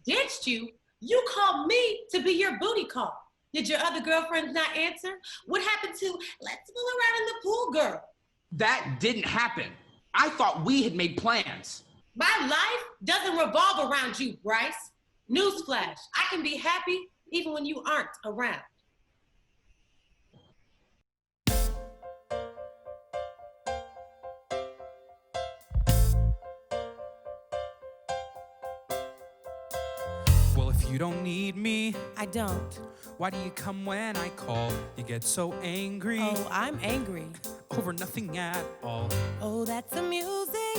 Ditched you? You called me to be your booty call. Did your other girlfriends not answer? What happened to let's fool around in the pool, girl? That didn't happen. I thought we had made plans. My life doesn't revolve around you, Bryce. Newsflash, I can be happy even when you aren't around. Well, if you don't need me, I don't. why do you come when I call? You get so angry. Oh, I'm angry. Over nothing at all. Oh, that's amusing.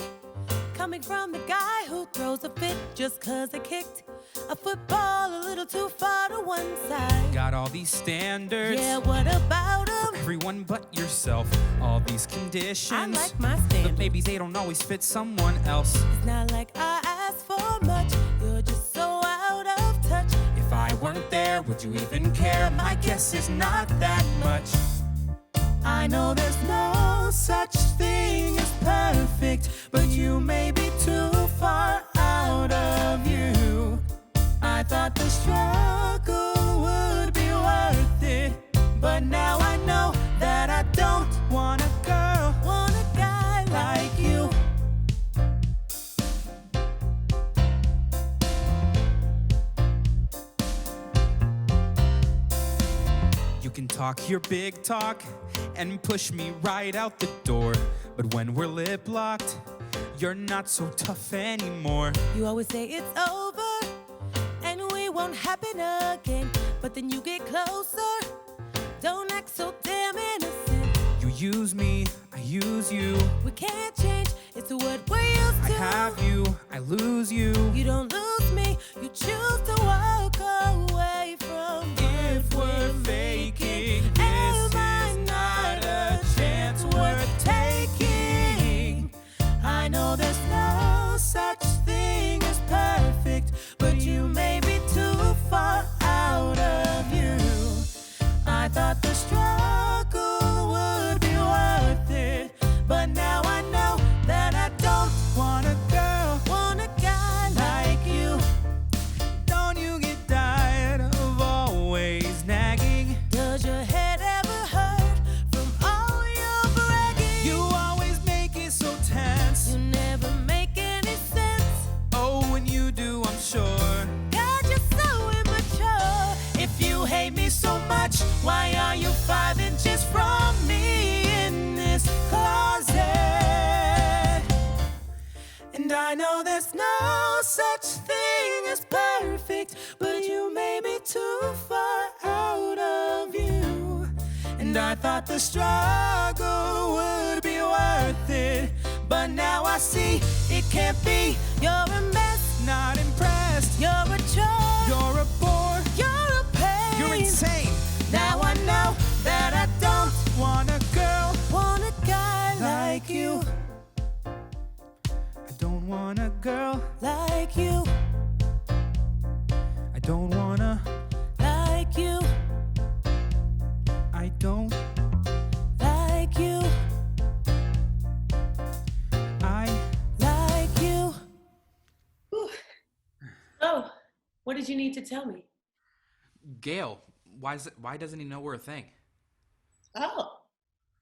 Coming from the guy who throws a fit just 'cause I kicked a football a little too far to one side. Got all these standards. Yeah, what about him? For everyone but yourself. All these conditions. I like my standards. But maybe they don't always fit someone else. It's not like I asked for much. You're just so out of touch. If I weren't there, would you even care? My guess is not that much. I know there's no such thing as perfect, but you may be too far out of you. I thought the struggle would be worth it, but now I know that I don't want a girl, want a guy like you. You can talk your big talk and push me right out the door. But when we're lip locked, you're not so tough anymore. You always say it's over and we won't happen again, but then you get closer. Don't act so damn innocent. You use me, I use you. We can't change, it's what we're used to. I have you, I lose you. You don't lose me, you choose to walk away from me. If we're faking, this is not a chance worth taking. I know there's no such thing as perfect, but you may be too far out of you. I thought the struggle would be worth it, but now I know that I don't want a girl, want a guy like you. Don't you get tired of always nagging? Does your head ever hurt from all your bragging? You always make it so tense. You never make any sense. Oh, when you do, I'm sure. God, you're so immature. If you hate me so much, why are you 5 inches from me in this closet? And I know there's no such thing as perfect, but you may be too far out of you. And I thought the struggle would be worth it, but now I see it can't be. You're a mess, Not impressed. you're a chore, You're a bore. you're a pain. You're insane. Now I know that I don't Want a girl want a guy like you, I don't want a girl. like you, I don't wanna. like you, I don't. like you, I. like you. Oh, what did you need to tell me? Gale, why doesn't he know we're a thing? Oh,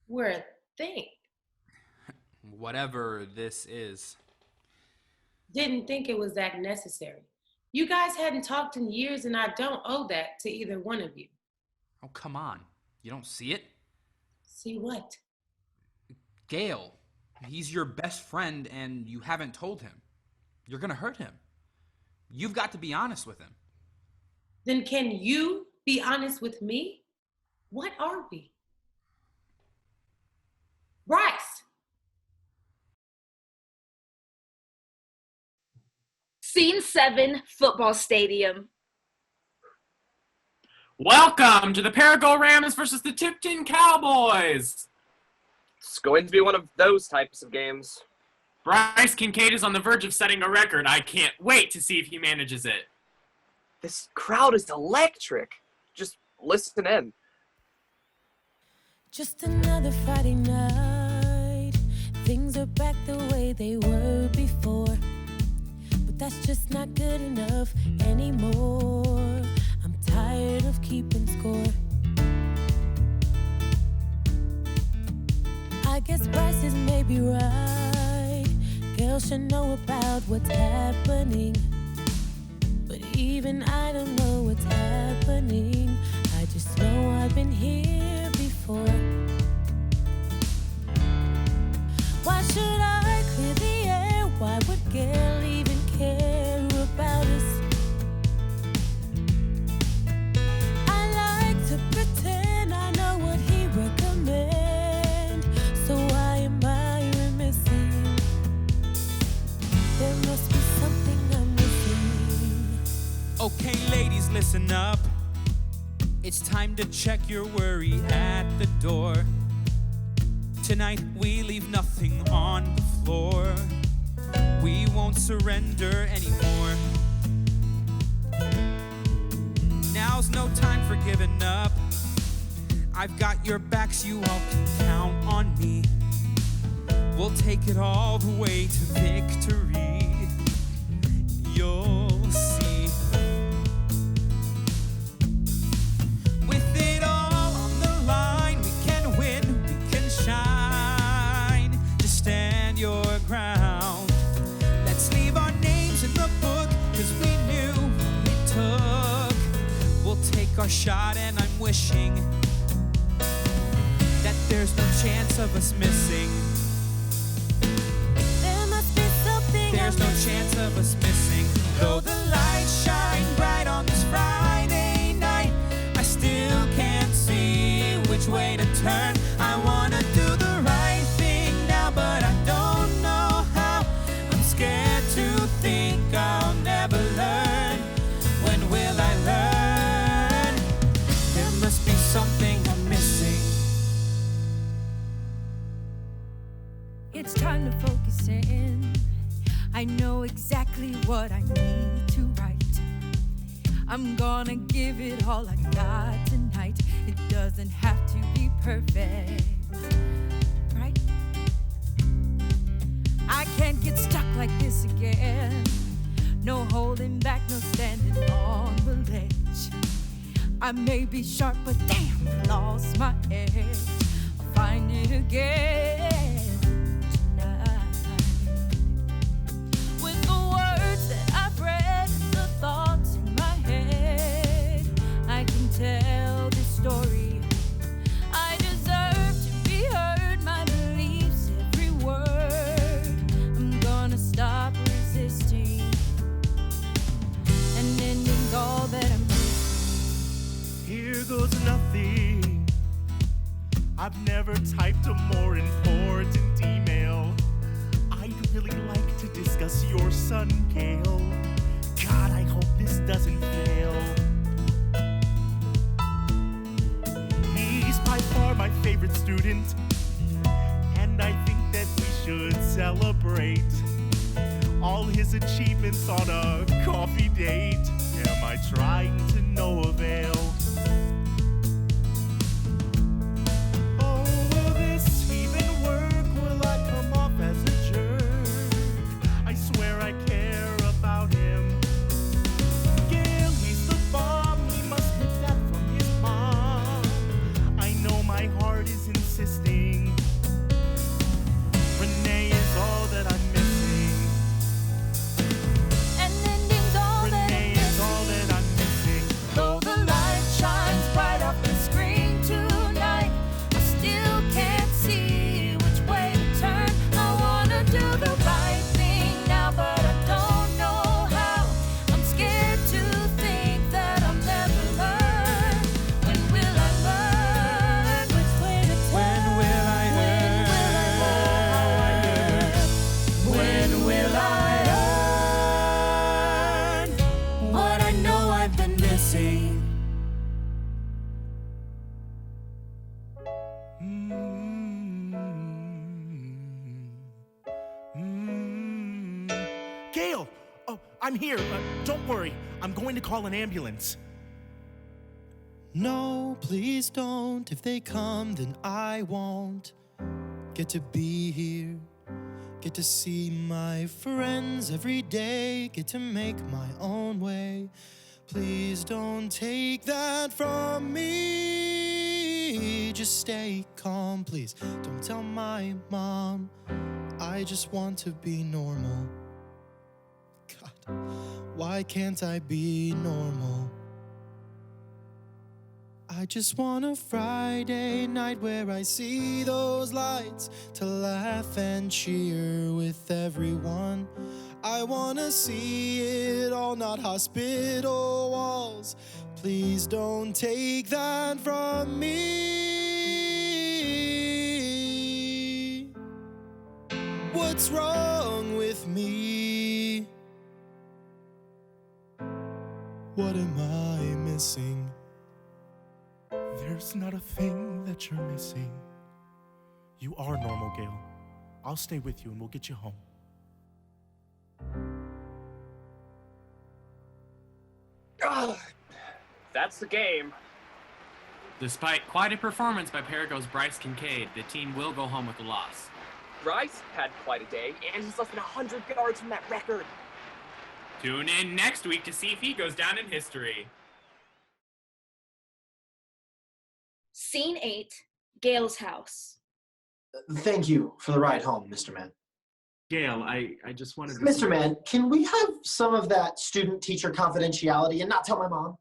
we're a thing. Whatever this is. Didn't think it was that necessary. You guys hadn't talked in years, and I don't owe that to either one of you. Oh, come on. You don't see it? See what? Gale, he's your best friend and you haven't told him. You're gonna hurt him. You've got to be honest with him. Then can you be honest with me? What are we? Bryce! Scene 7, football stadium. Welcome to the Parago Rams versus the Tipton Cowboys. It's going to be one of those types of games. Bryce Kincaid is on the verge of setting a record. I can't wait to see if he manages it. This crowd is electric. Just listen in. Just another Friday night. Things are back the way they were before. But that's just not good enough anymore. I'm tired of keeping score. I guess Bryce is maybe right. Gale should know about what's happening. But even I don't know what's happening. I just know I've been here before. Why should I clear the air? Why would Gale even care about us? I like to pretend I know what he recommends. So why am I missing? There must be something I'm missing. Okay, ladies, listen up. It's time to check your worry at the door. Tonight we leave nothing on the floor. We won't surrender anymore. Now's no time for giving up. I've got your backs, you all can count on me. We'll take it all the way to victory. You'll see. With it all on the line, we can win, we can shine. Just stand your ground. Let's leave our names in the book, 'cause we knew what it took. We'll take our shot, and I'm wishing that there's no chance of us missing. There must be something There's no chance of us missing. Though the lights shine bright on this Friday night, I still can't see which way to turn. I wanna do the right thing now, but I don't know how. I'm scared to think I'll never learn. When will I learn? There must be something I'm missing. It's time to focus in. I know exactly what I need to write. I'm gonna give it all I got tonight. It doesn't have to be perfect, right? I can't get stuck like this again. No holding back, no standing on the ledge. I may be sharp, but damn, I lost my edge. I'll find it again. With the words that I've read and the thoughts in my head, I can tell this story. I deserve to be heard, my beliefs, every word. I'm gonna stop resisting, and ending's all that I'm missing. Here goes nothing. I've never typed a more important email. I'd really like to discuss your son, Gale. God, I hope this doesn't fail. He's by far my favorite student, and I think that we should celebrate all his achievements on a coffee date. Am I trying to no avail? Oh, will this even work? Will I come off as a jerk? I swear I care about him. Gale, he's the bomb. He must get that from his mom. I know my heart is insisting. Renee is all that I'm missing. And ending's all that I'm Renee is all that I'm missing. Though the lights I'm here. Don't worry. I'm going to call an ambulance. No, please don't. If they come, then I won't get to be here. Get to see my friends every day. Get to make my own way. Please don't take that from me. Just stay calm, please. Don't tell my mom. I just want to be normal. God, why can't I be normal? I just want a Friday night where I see those lights to laugh and cheer with everyone. I want to see it all, not hospital walls. Please don't take that from me. What's wrong with me? What am I missing? There's not a thing that you're missing. You are normal, Gale. I'll stay with you and we'll get you home. That's the game. Despite quite a performance by Perigo's Bryce Kincaid, the team will go home with a loss. Bryce had quite a day, and he's less than 100 yards from that record. Tune in next week to see if he goes down in history. Scene 8, Gale's house. Thank you for the ride home, Mr. Man. Gale, I just wanted to... Mr. Man, can we have some of that student-teacher confidentiality and not tell my mom?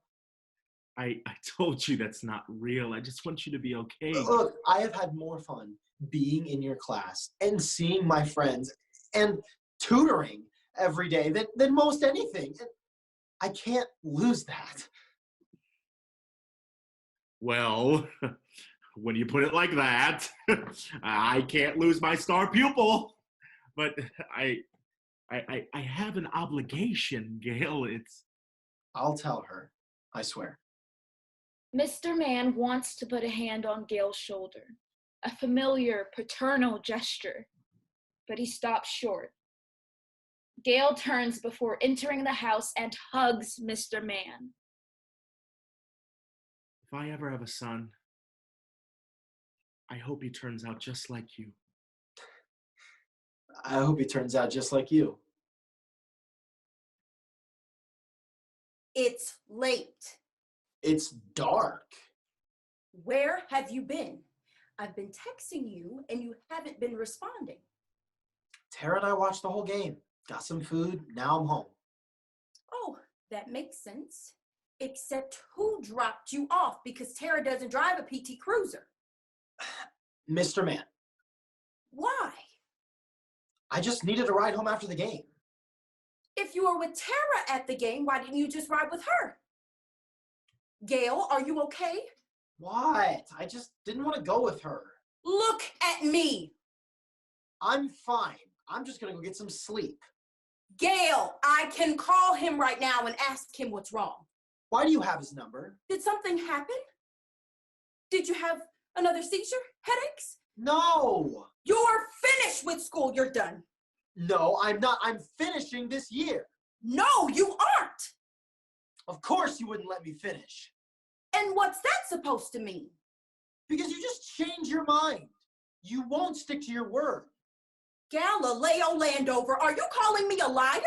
I told you that's not real. I just want you to be okay. Look, I have had more fun being in your class and seeing my friends and tutoring every day than most anything. And I can't lose that. Well, when you put it like that, I can't lose my star pupil. But I have an obligation, Gale. I'll tell her, I swear. Mr. Man wants to put a hand on Gale's shoulder, a familiar paternal gesture, but he stops short. Gale turns before entering the house and hugs Mr. Man. If I ever have a son, I hope he turns out just like you. I hope he turns out just like you. It's late. It's dark. Where have you been? I've been texting you and you haven't been responding. Tara and I watched the whole game. Got some food. Now I'm home. Oh, that makes sense. Except who dropped you off because Tara doesn't drive a PT Cruiser? Mr. Man. Why? I just needed a ride home after the game. If you were with Tara at the game, why didn't you just ride with her? Gale, are you okay? What? I just didn't want to go with her. Look at me. I'm fine. I'm just going to go get some sleep. Gale, I can call him right now and ask him what's wrong. Why do you have his number? Did something happen? Did you have another seizure? Headaches? No. You're finished with school. You're done. No, I'm not. I'm finishing this year. No, you aren't. Of course you wouldn't let me finish. And what's that supposed to mean? Because you just change your mind. You won't stick to your word. Galileo Landover, are you calling me a liar?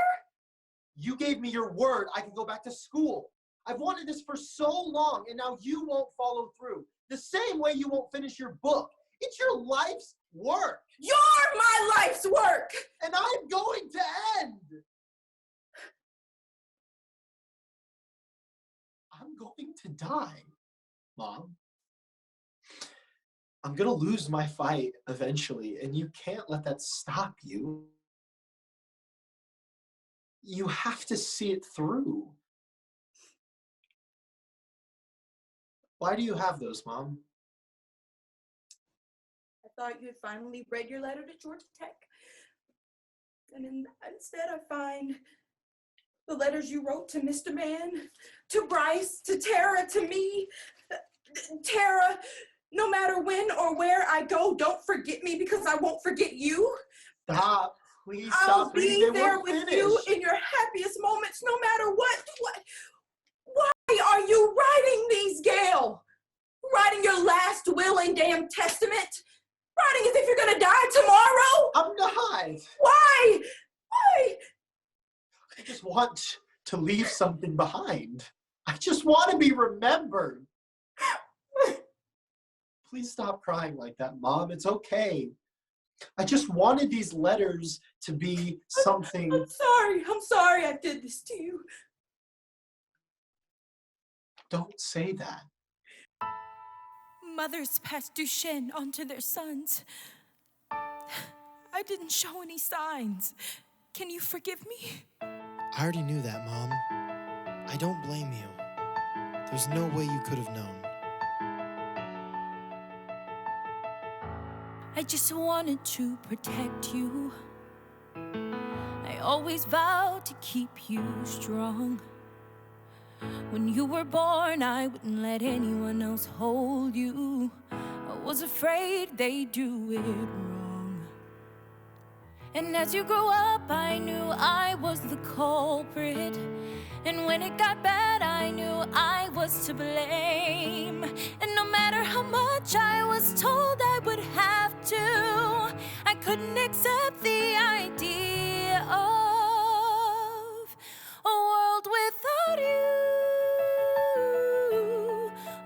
You gave me your word I could go back to school. I've wanted this for so long, and now you won't follow through. The same way you won't finish your book. It's your life's work. You're my life's work! And I'm going to end. I'm going to die, Mom. I'm going to lose my fight eventually, and you can't let that stop you. You have to see it through. Why do you have those, Mom? I thought you had finally read your letter to Georgia Tech. And instead I find the letters you wrote to Mr. Man, to Bryce, to Tara, to me. Tara, no matter when or where I go, don't forget me because I won't forget you. Stop. Please I'll stop. be there with you in your happy happiest moments no matter what. Why are you writing these, Gale? Writing your last will and damn testament? Writing as if you're gonna die tomorrow? I'm not. Why? Why? I just want to leave something behind. I just want to be remembered. Please stop crying like that, Mom. It's okay. I just wanted these letters to be something. I'm sorry I did this to you. Don't say that. Mothers pass Duchenne onto their sons. I didn't show any signs. Can you forgive me? I already knew that, Mom. I don't blame you. There's no way you could have known. I just wanted to protect you. I always vowed to keep you strong. When you were born, I wouldn't let anyone else hold you. I was afraid they'd do it wrong. And as you grew up, I knew I was the culprit. And when it got bad, I knew I was to blame. And no matter how much I was told I would have to, I couldn't accept the idea of a world without you.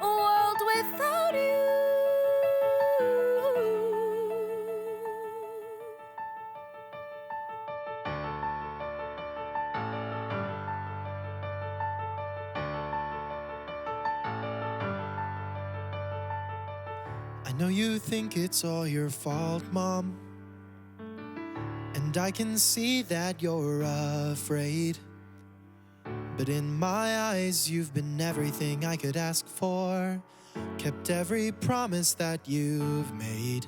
A world without you. I know you think it's all your fault, Mom. And I can see that you're afraid. But in my eyes, you've been everything I could ask for. Kept every promise that you've made.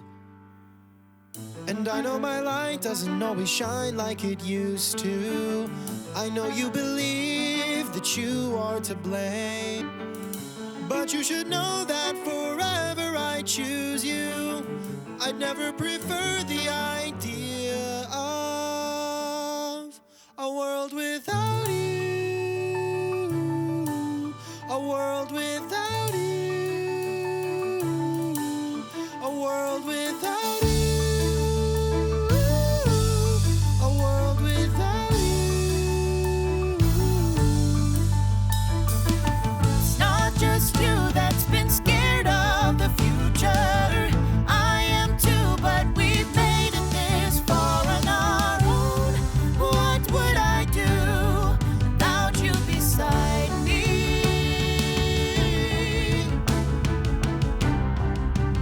And I know my light doesn't always shine like it used to. I know you believe that you are to blame. But you should know that forever I choose you. I'd never prefer the idea of a world without you. A world without you. A world without you. A world without you. It's not just you that's been scared of the future. I am too, but we've made it this far on our own. What would I do without you beside me?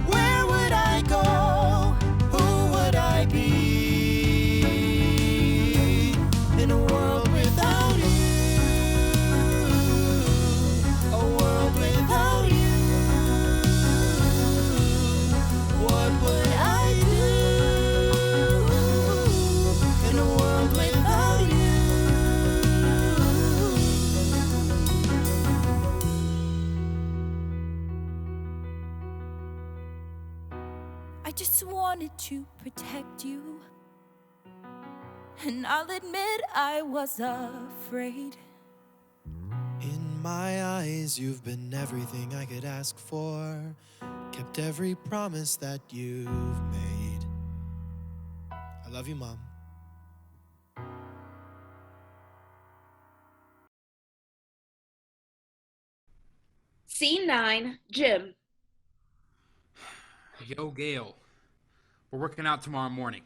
Where would I go? Who would I be in a world without you? A world without you. What would I do in a world without you? I just wanted to protect you. And I'll admit I was afraid. In my eyes, you've been everything I could ask for. Kept every promise that you've made. I love you, Mom. Scene 9, Jim. Yo, Gale. We're working out tomorrow morning.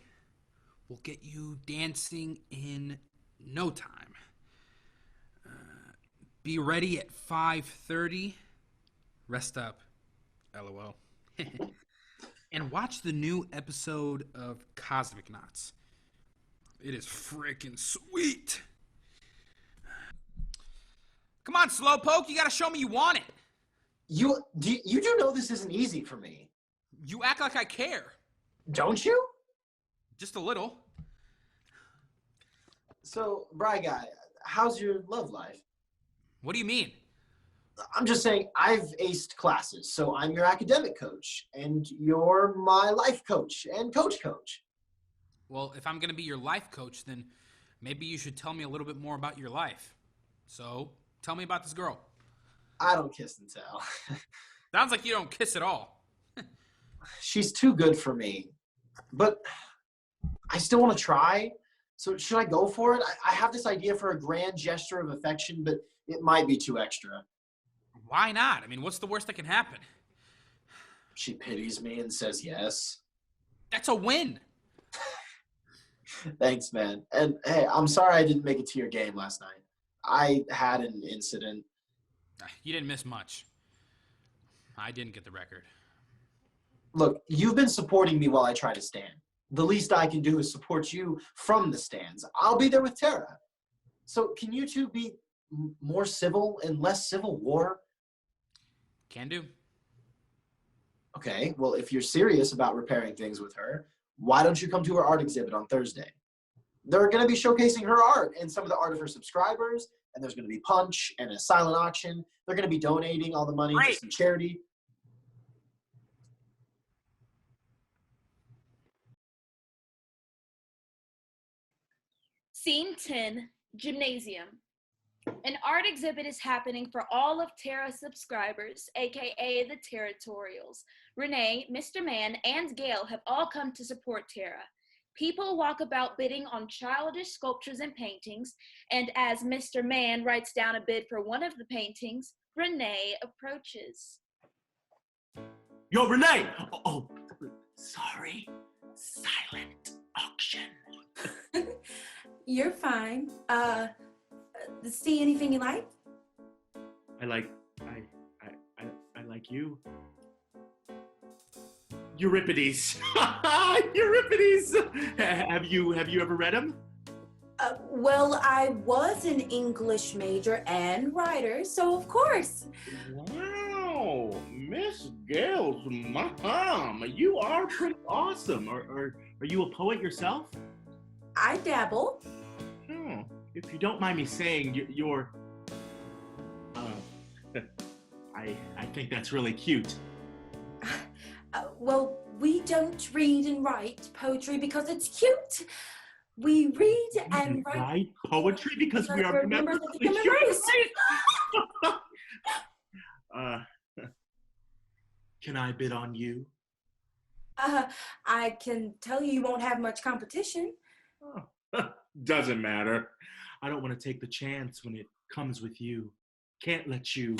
We'll get you dancing in no time. Be ready at 5:30. Rest up. LOL. And watch the new episode of Cosmic Knots. It is freaking sweet. Come on, Slowpoke. You gotta show me you want it. You do know this isn't easy for me. You act like I care. Don't you? Just a little. So, Bry Guy, how's your love life? What do you mean? I'm just saying I've aced classes, so I'm your academic coach, and you're my life coach and coach. Well, if I'm gonna be your life coach, then Maybe you should tell me a little bit more about your life. So, tell me about this girl. I don't kiss and tell. Sounds like you don't kiss at all. She's too good for me. But I still want to try. So should I go for it? I have this idea for a grand gesture of affection, but it might be too extra. Why not? I mean, what's the worst that can happen? She pities me and says yes. That's a win. Thanks, man. And hey, I'm sorry I didn't make it to your game last night. I had an incident. You didn't miss much. I didn't get the record. Look, you've been supporting me while I try to stand. The least I can do is support you from the stands. I'll be there with Tara. So can you two be more civil and less civil war? Can do. Okay, well, if you're serious about repairing things with her, why don't you come to her art exhibit on Thursday? They're going to be showcasing her art and some of the art of her subscribers, and there's going to be punch and a silent auction. They're going to be donating all the money to some charity. Scene 10, Gymnasium. An art exhibit is happening for all of Tara's subscribers, aka the Territorials. Renee, Mr. Man, and Gale have all come to support Tara. People walk about bidding on childish sculptures and paintings, and as Mr. Man writes down a bid for one of the paintings, Renee approaches. Yo, Renee! Oh, sorry. Silent auction. You're fine. See anything you like? I like you. Euripides. Euripides. Have you ever read him? Well, I was an English major and writer, so of course. Wow, Miss Gale's mom. You are pretty awesome. Are you a poet yourself? I dabble. Hmm. If you don't mind me saying, you're. I think that's really cute. Well, we don't read and write poetry because it's cute. We read and write poetry because we are members of the human race. Can I bid on you? I can tell you won't have much competition. Doesn't matter. I don't want to take the chance when it comes with you. Can't let you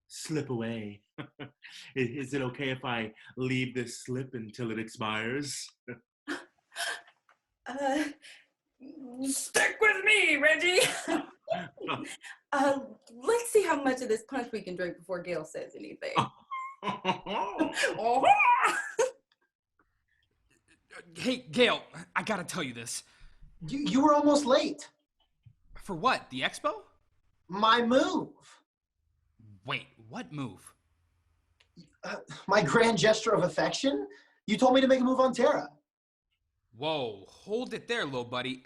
slip away. Is it okay if I leave this slip until it expires? Stick with me, Reggie. Let's see how much of this punch we can drink before Gale says anything. Hey, Gale, I gotta tell you this. You were almost late. For what? The expo? My move. Wait, what move? My grand gesture of affection? You told me to make a move on Tara. Whoa, hold it there, little buddy.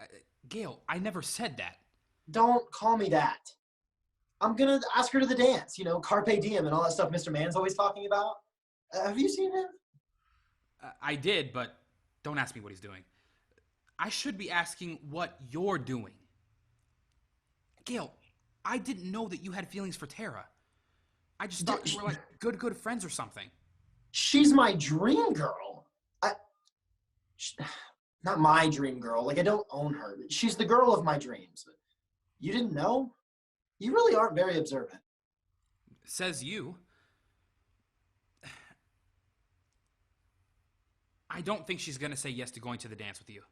Gale, I never said that. Don't call me that. I'm gonna ask her to the dance, carpe diem and all that stuff Mr. Man's always talking about. Have you seen him? I did, but don't ask me what he's doing. I should be asking what you're doing. Gale, I didn't know that you had feelings for Tara. I just thought you were like good friends or something. She's my dream girl. Not my dream girl. I don't own her. She's the girl of my dreams. You didn't know? You really aren't very observant. Says you. I don't think she's gonna say yes to going to the dance with you.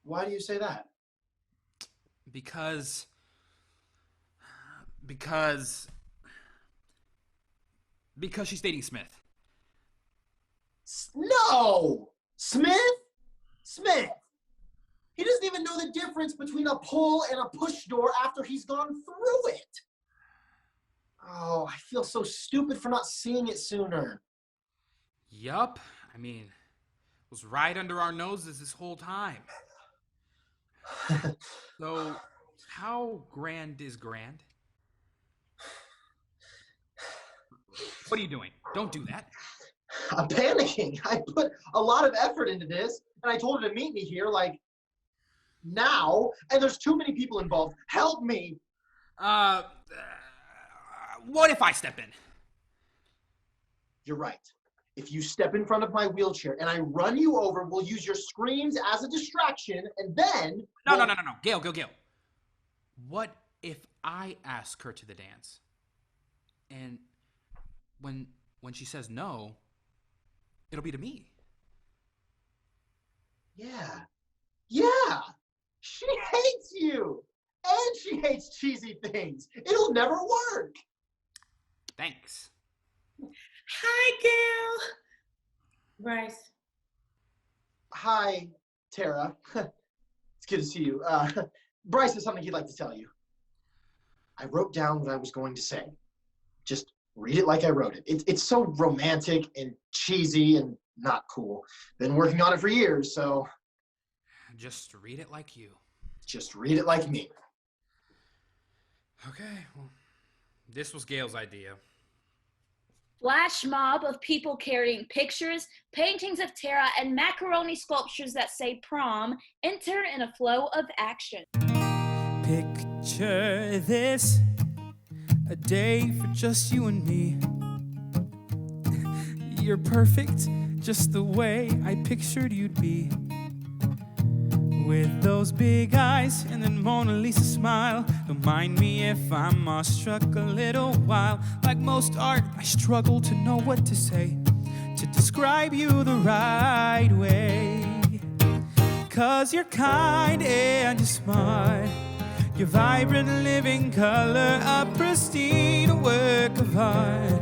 Why do you say that? Because she's dating Smith. No! Smith? Smith! He doesn't even know the difference between a pull and a push door after he's gone through it. Oh, I feel so stupid for not seeing it sooner. Yup. I mean, it was right under our noses this whole time. So, how grand is grand? What are you doing? Don't do that. I'm panicking. I put a lot of effort into this, and I told her to meet me here now, and there's too many people involved. Help me. What if I step in? You're right. If you step in front of my wheelchair and I run you over, we'll use your screams as a distraction, and then... No. Gale. What if I ask her to the dance? And when she says no, it'll be to me. Yeah. She hates you. And she hates cheesy things. It'll never work. Thanks. Hi, Gale. Bryce. Hi, Tara. It's good to see you. Bryce has something he'd like to tell you. I wrote down what I was going to say. Just read it like I wrote it. It's so romantic and cheesy and not cool. Been working on it for years, so... Just read it like you. Just read it like me. Okay, well, this was Gale's idea. Flash mob of people carrying pictures, paintings of Tara, and macaroni sculptures that say prom enter in a flow of action. Picture this, a day for just you and me. You're perfect, just the way I pictured you'd be. With those big eyes and that Mona Lisa smile. Don't mind me if I'm awestruck a little while. Like most art, I struggle to know what to say to describe you the right way. 'Cause you're kind and you're smart. You're vibrant, living color, a pristine work of art.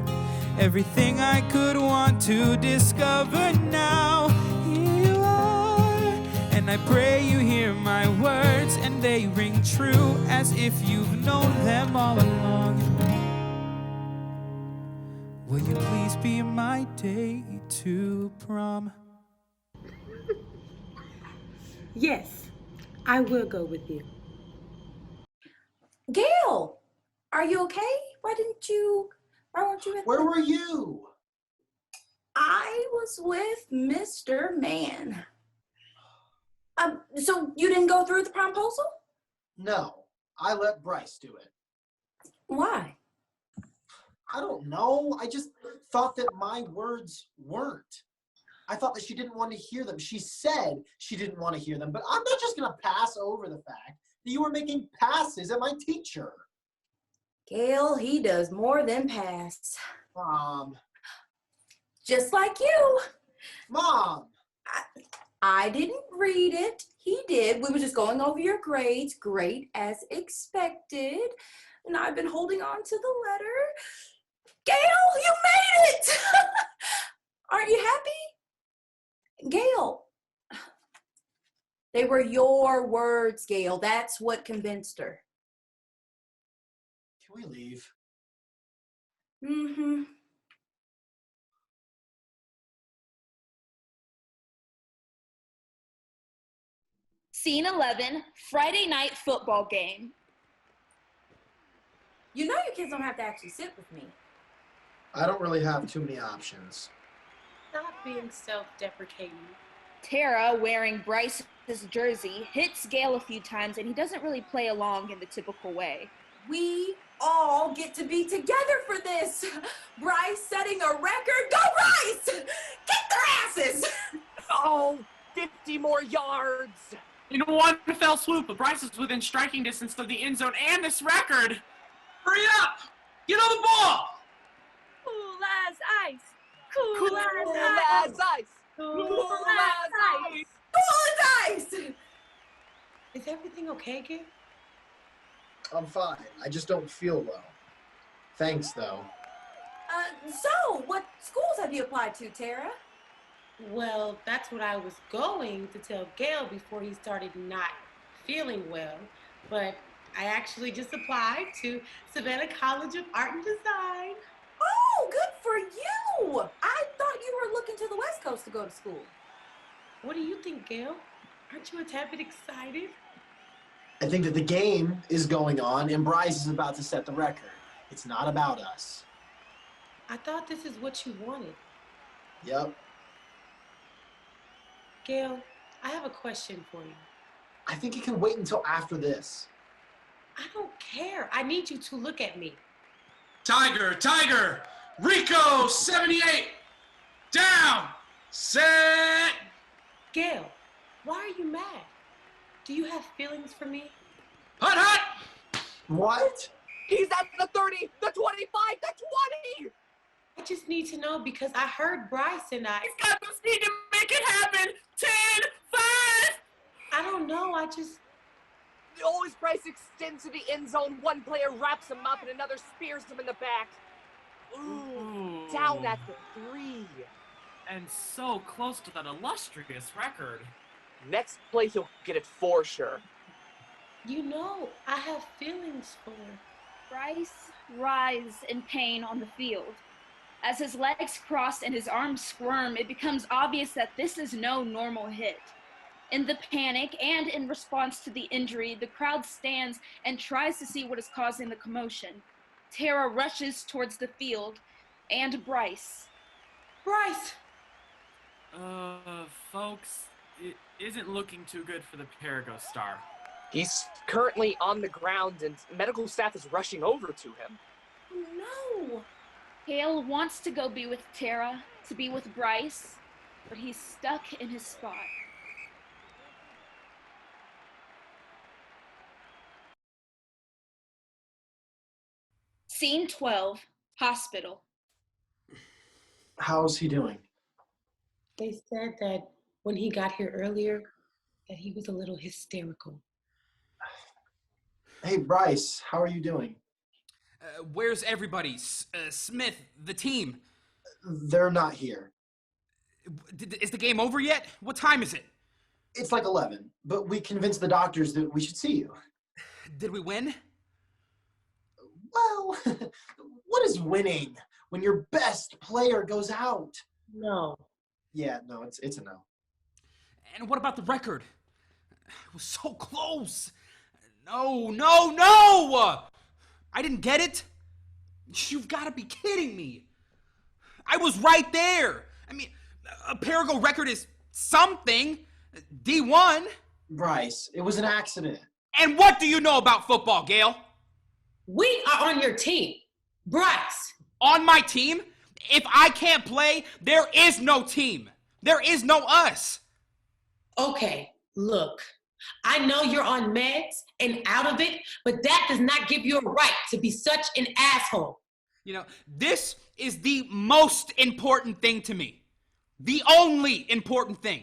Everything I could want to discover now. Here you are. And I pray you hear my words and they ring true as if you've known them all along. Will you please be my date to prom? Yes, I will go with you. Gale, are you okay? Why weren't you Where were you? I was with Mr. Man. So you didn't go through the promposal? No, I let Bryce do it. Why? I don't know. I just thought that my words weren't. I thought that she didn't want to hear them. She said she didn't want to hear them, but I'm not just going to pass over the fact that you were making passes at my teacher. Gale, he does more than pass. Mom. Just like you. Mom. I didn't read it. He did. We were just going over your grades, great as expected. And I've been holding on to the letter. Gale, you made it! Aren't you happy? Gale. They were your words, Gale. That's what convinced her. Can we leave? Mm-hmm. Scene 11, Friday night football game. You know you kids don't have to actually sit with me. I don't really have too many options. Stop being self-deprecating. Tara, wearing Bryce's jersey, hits Gale a few times, and he doesn't really play along in the typical way. We all get to be together for this. Bryce setting a record. Go Bryce! Kick their asses! Oh, 50 more yards. In one fell swoop, Bryce is within striking distance of the end zone and this record. Hurry up! Get on the ball! Cool as ice. Cool as ice. Cool as ice. Cool as ice! Is everything okay, Gale? I'm fine. I just don't feel well. Thanks, though. So, what schools have you applied to, Tara? Well, that's what I was going to tell Gale before he started not feeling well. But I actually just applied to Savannah College of Art and Design. Oh, good for you! I thought you were looking to the West Coast to go to school. What do you think, Gale? Aren't you a tad bit excited? I think that the game is going on and Bryce is about to set the record. It's not about us. I thought this is what you wanted. Yep. Gale, I have a question for you. I think it can wait until after this. I don't care. I need you to look at me. Tiger, Rico, 78, down, set. Gale, why are you mad? Do you have feelings for me? Hut! What? He's at the 30, the 25, the 20! I just need to know because I heard Bryce and I... He's got the speed to make it happen! 10, 5! I don't know, I just... Always Bryce extends to the end zone. One player wraps him up and another spears him in the back. Ooh. Down at the 3. And so close to that illustrious record. Next play, he'll get it for sure. You know, I have feelings for... Bryce writhes in pain on the field. As his legs cross and his arms squirm, it becomes obvious that this is no normal hit. In the panic and in response to the injury, the crowd stands and tries to see what is causing the commotion. Tara rushes towards the field, and Bryce. Bryce! Folks, it isn't looking too good for the Parago star. He's currently on the ground and medical staff is rushing over to him. No! Gale wants to go be with Tara, to be with Bryce, but he's stuck in his spot. Scene 12, hospital. How's he doing? They said that when he got here earlier, that he was a little hysterical. Hey, Bryce, how are you doing? Where's everybody? Smith, the team. They're not here. Is the game over yet? What time is it? It's like 11, but we convinced the doctors that we should see you. Did we win? Well, what is winning when your best player goes out? No. Yeah, no, it's a no. And what about the record? It was so close. No! I didn't get it. You've got to be kidding me. I was right there. I mean, a Parago record is something. D1. Bryce, it was an accident. And what do you know about football, Gale? We are on your team. Bryce. On my team? If I can't play, there is no team. There is no us. Okay, look. I know you're on meds and out of it, but that does not give you a right to be such an asshole. You know, this is the most important thing to me. The only important thing.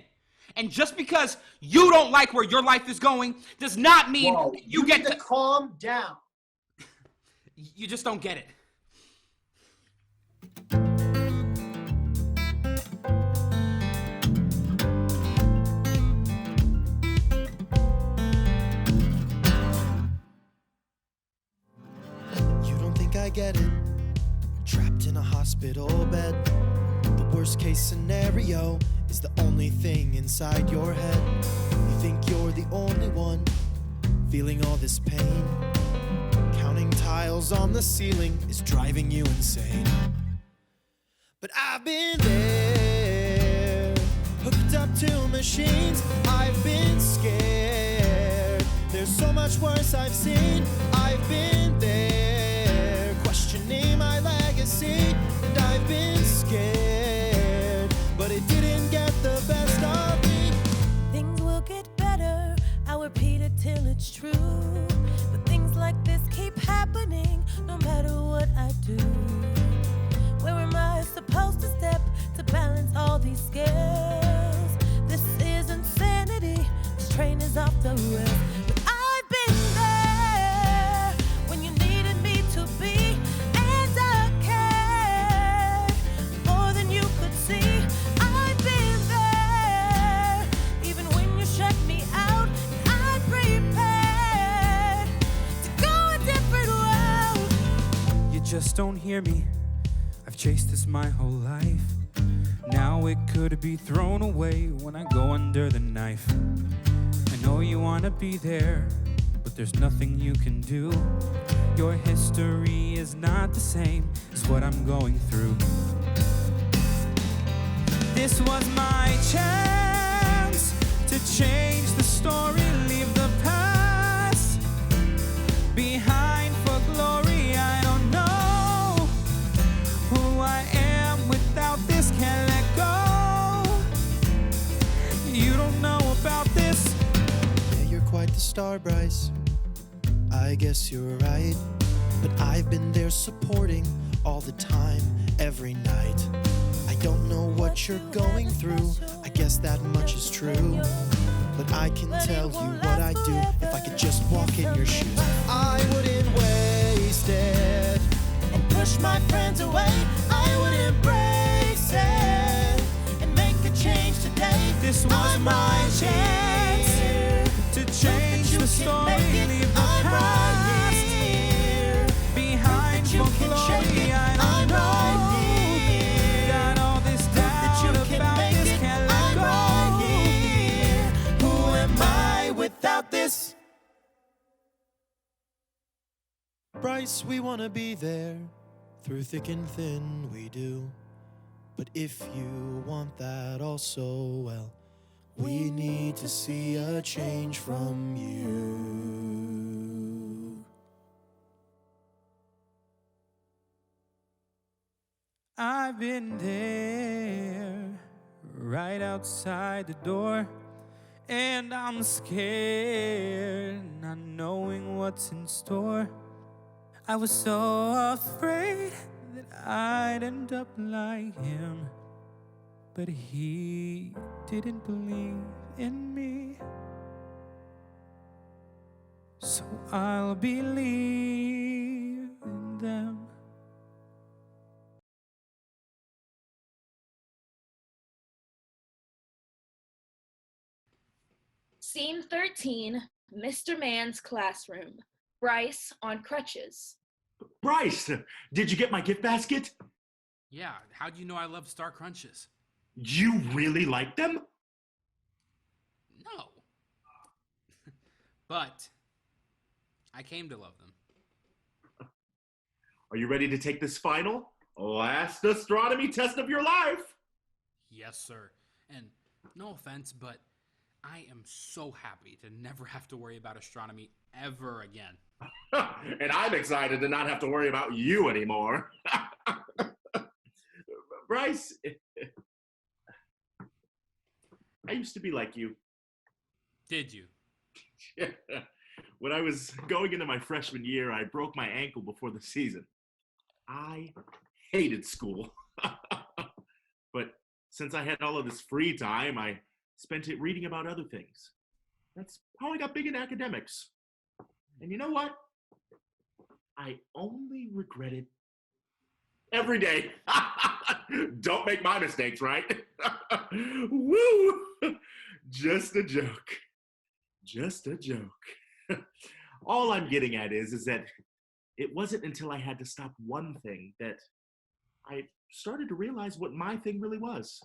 And just because you don't like where your life is going does not mean you get to calm down. You just don't get it. You don't think I get it? Trapped in a hospital bed. The worst case scenario is the only thing inside your head. You think you're the only one feeling all this pain. Counting tiles on the ceiling is driving you insane. But I've been there, hooked up to machines. I've been scared. There's so much worse I've seen. I've been there, questioning my legacy. And I've been scared, but it didn't get the best of me. Things will get better, I'll repeat it till it's true. But things like this keep happening no matter what I do. Where am I supposed to step to balance all these scales? This is insanity, this train is off the rails. But I've been there when you needed me to be, and I cared more than you could see. I've been there even when you shut me out, and I prepared to go a different route. You just don't hear me. I've chased this my whole life. Now it could be thrown away when I go under the knife. I know you wanna be there, but there's nothing you can do. Your history is not the same as what I'm going through. This was my chance to change the story, leave the star, Bryce. I guess you're right. But I've been there supporting all the time, every night. I don't know what you're going through. I guess that much is true. But I can tell you what I'd do if I could just walk in your shoes. I wouldn't waste it or push my friends away. I would embrace it and make a change today. This was my chance to change the story, leave the past behind for glory. I don't know, got all this doubt about this, can't let go. Who am I without this? Bryce, we wanna be there, through thick and thin we do. But if you want that also, well, we need to see a change from you. I've been there, right outside the door, and I'm scared, not knowing what's in store. I was so afraid that I'd end up like him, but he didn't believe in me. So I'll believe in them. Scene 13, Mr. Man's classroom. Bryce on crutches. Bryce, did you get my gift basket? Yeah, how do you know I love Star Crunches? You really like them? No. But I came to love them. Are you ready to take this final, last astronomy test of your life? Yes, sir. And no offense, but I am so happy to never have to worry about astronomy ever again. And I'm excited to not have to worry about you anymore. Bryce, I used to be like you. Did you? When I was going into my freshman year, I broke my ankle before the season. I hated school. But since I had all of this free time, I spent it reading about other things. That's how I got big in academics. And you know what? I only regret it every day. Don't make my mistakes, right? Woo! Just a joke. Just a joke. All I'm getting at is that it wasn't until I had to stop one thing that I started to realize what my thing really was.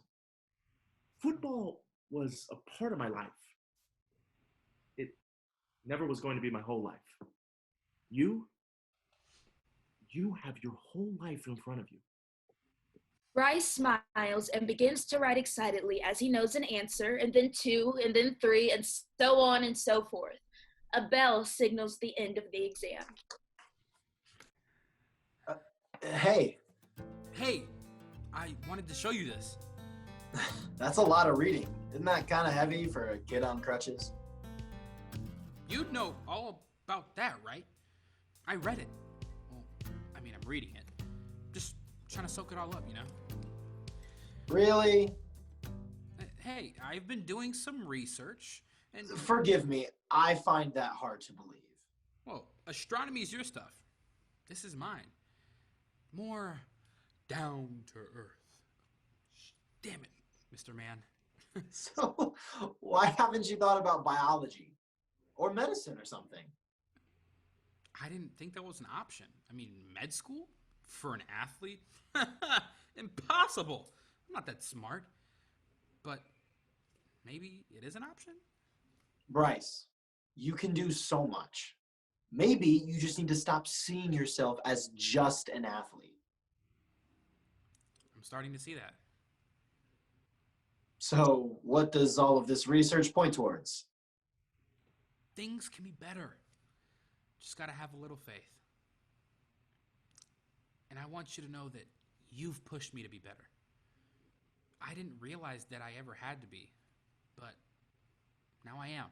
Football was a part of my life. It never was going to be my whole life. You have your whole life in front of you. Bryce smiles and begins to write excitedly as he knows an answer, and then 2, and then 3, and so on and so forth. A bell signals the end of the exam. Hey. Hey, I wanted to show you this. That's a lot of reading. Isn't that kind of heavy for a kid on crutches? You'd know all about that, right? I read it. Well, I mean, I'm reading it. Just trying to soak it all up, you know? Really? Hey, I've been doing some research, and... Forgive me, I find that hard to believe. Well, astronomy is your stuff. This is mine. More down to earth. Damn it, Mr. Man. So, why haven't you thought about biology? Or medicine or something? I didn't think that was an option. I mean, med school? For an athlete? Impossible! I'm not that smart. But maybe it is an option? Bryce, you can do so much. Maybe you just need to stop seeing yourself as just an athlete. I'm starting to see that. So, what does all of this research point towards? Things can be better. Just gotta have a little faith. And I want you to know that you've pushed me to be better. I didn't realize that I ever had to be, but now I am.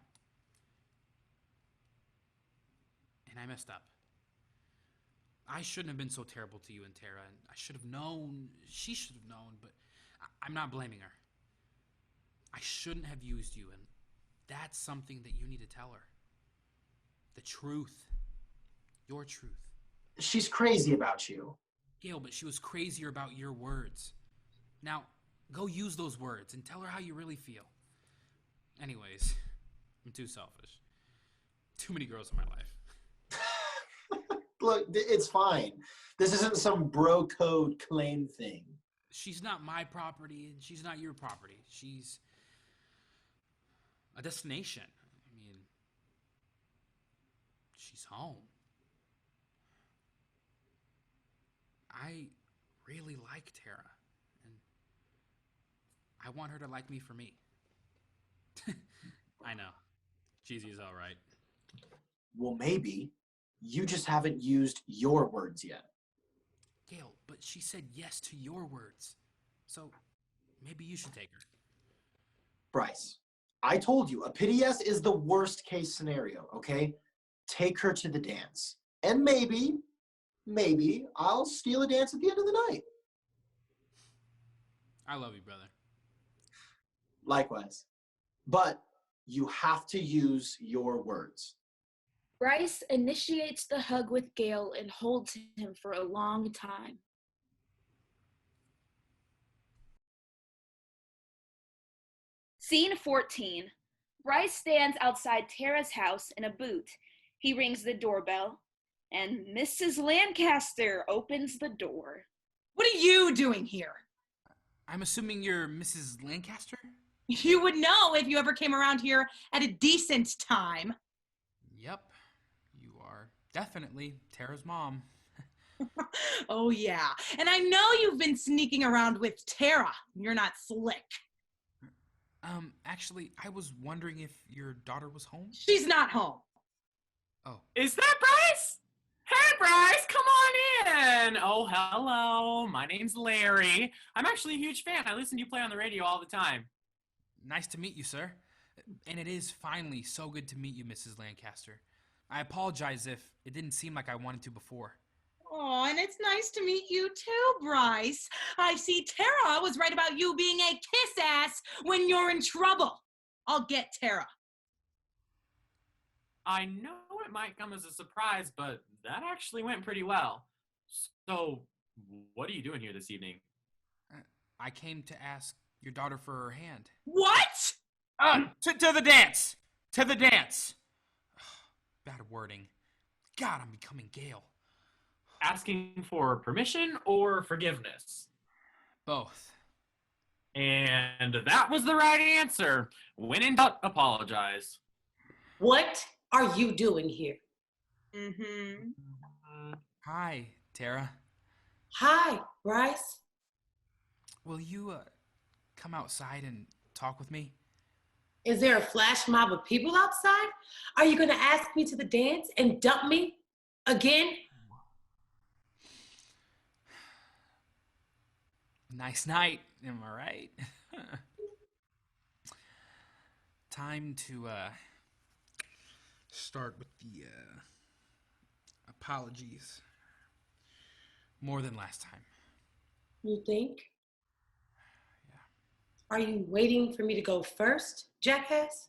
and I messed up. I shouldn't have been so terrible to you and Tara, and I should have known, she should have known, but I'm not blaming her. I shouldn't have used you, and that's something that you need to tell her. The truth. Your truth. She's crazy about you. Gale, but she was crazier about your words. Now, go use those words and tell her how you really feel. Anyways, I'm too selfish. Too many girls in my life. Look, it's fine. This isn't some bro code claim thing. She's not my property, and she's not your property. She's a destination. I mean, she's home. I really like Tara, and I want her to like me for me. I know. Cheesy is all right. Well, maybe. You just haven't used your words yet. Gale, but she said yes to your words. So maybe you should take her. Bryce, I told you, a pity yes is the worst case scenario, okay? Take her to the dance. And maybe I'll steal a dance at the end of the night. I love you, brother. Likewise. But you have to use your words. Bryce initiates the hug with Gale and holds him for a long time. Scene 14. Bryce stands outside Tara's house in a boot. He rings the doorbell, and Mrs. Lancaster opens the door. What are you doing here? I'm assuming you're Mrs. Lancaster? You would know if you ever came around here at a decent time. Yep, you are definitely Tara's mom. Oh, yeah. And I know you've been sneaking around with Tara. You're not slick. Actually, I was wondering if your daughter was home? She's not home. Oh. Is that Bryce? Hey, Bryce, come on in. Oh, hello. My name's Larry. I'm actually a huge fan. I listen to you play on the radio all the time. Nice to meet you, sir. And it is finally so good to meet you, Mrs. Lancaster. I apologize if it didn't seem like I wanted to before. Oh, and it's nice to meet you too, Bryce. I see Tara was right about you being a kiss-ass when you're in trouble. I'll get Tara. I know it might come as a surprise, but that actually went pretty well. So, what are you doing here this evening? I came to ask your daughter for her hand. What? To the dance! To the dance! Bad wording. God, I'm becoming Gale. Asking for permission or forgiveness? Both. And that was the right answer. When in doubt, apologize. What are you doing here? Hi, Tara. Hi, Bryce. Will you come outside and talk with me? Is there a flash mob of people outside? Are you going to ask me to the dance and dump me again? Nice night, am I right? Time to start with the apologies. More than last time. You think? Yeah. Are you waiting for me to go first, jackass?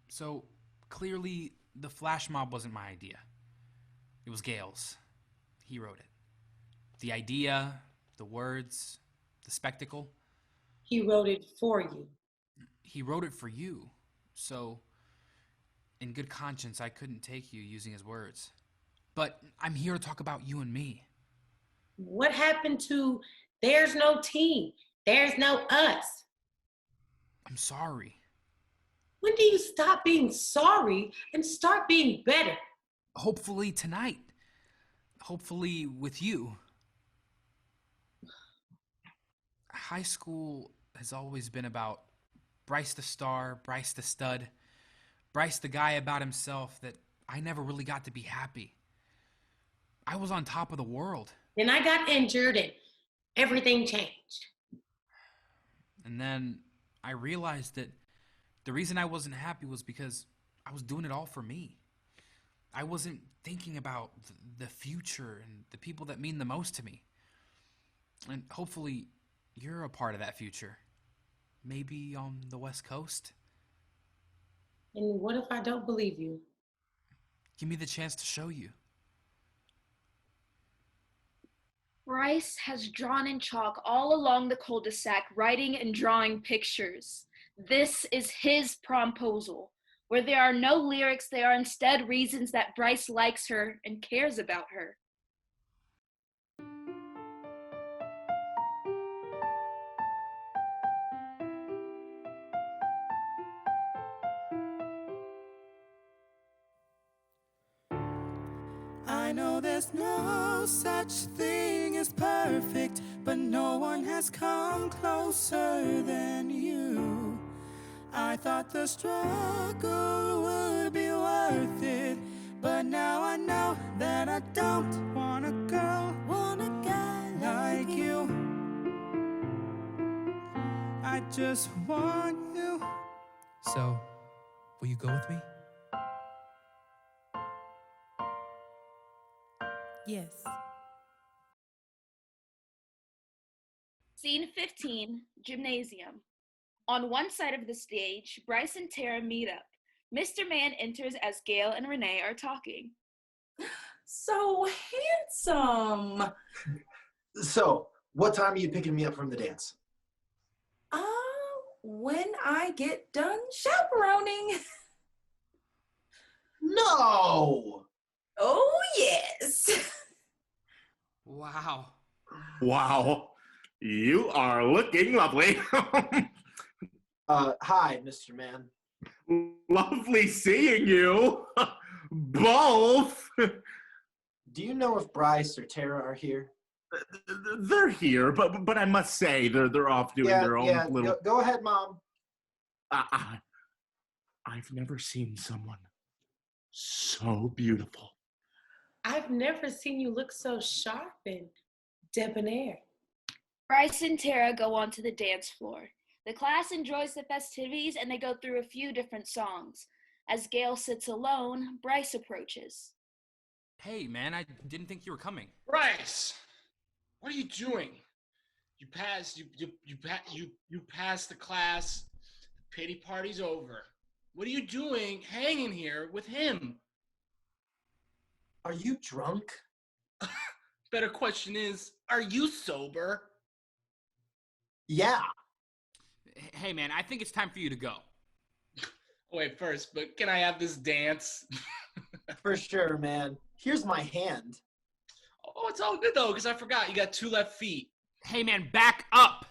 So, clearly, the flash mob wasn't my idea. It was Gale's. He wrote it. The idea, the words, the spectacle. He wrote it for you. He wrote it for you. So, in good conscience, I couldn't take you using his words. But I'm here to talk about you and me. What happened to there's no team, there's no us? I'm sorry. When do you stop being sorry and start being better? Hopefully tonight. Hopefully with you. High school has always been about Bryce the star, Bryce the stud, Bryce the guy about himself that I never really got to be happy. I was on top of the world. Then I got injured and everything changed. And then I realized that the reason I wasn't happy was because I was doing it all for me. I wasn't thinking about the future and the people that mean the most to me. And hopefully you're a part of that future. Maybe on the West Coast? And what if I don't believe you? Give me the chance to show you. Bryce has drawn in chalk all along the cul-de-sac, writing and drawing pictures. This is his promposal. Where there are no lyrics, there are instead reasons that Bryce likes her and cares about her. I know there's no such thing as perfect, but no one has come closer than you. I thought the struggle would be worth it, but now I know that I don't want a girl, want a guy like you. I just want you. So, will you go with me? Yes. Scene 15, gymnasium. On one side of the stage, Bryce and Tara meet up. Mr. Man enters as Gale and Renee are talking. So handsome. So, what time are you picking me up from the dance? When I get done chaperoning. No! Oh, yes. Wow. Wow. You are looking lovely. Hi, Mr. Man. Lovely seeing you. Both. Do you know if Bryce or Tara are here? They're here, but I must say they're off doing their own little. Go ahead, Mom. I've never seen someone so beautiful. I've never seen you look so sharp and debonair. Bryce and Tara go onto the dance floor. The class enjoys the festivities and they go through a few different songs. As Gale sits alone, Bryce approaches. Hey, man, I didn't think you were coming. Bryce, what are you doing? You passed the class. The pity party's over. What are you doing hanging here with him? Are you drunk? Better question is, are you sober? Yeah. Hey, man, I think it's time for you to go. Wait, first, but can I have this dance? For sure, man. Here's my hand. Oh, it's all good, though, because I forgot you got 2 left feet. Hey, man, back up.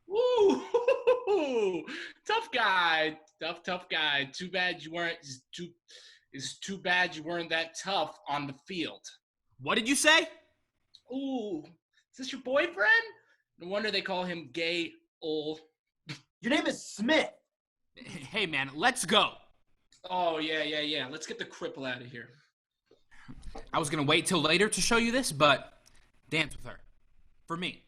Woo! Tough guy. Tough guy. Too bad you weren't. It's too bad you weren't that tough on the field. What did you say? Ooh, is this your boyfriend? No wonder they call him Gale. Your name is Smith. Hey, man, let's go. Oh, yeah. Let's get the cripple out of here. I was going to wait till later to show you this, but dance with her. For me.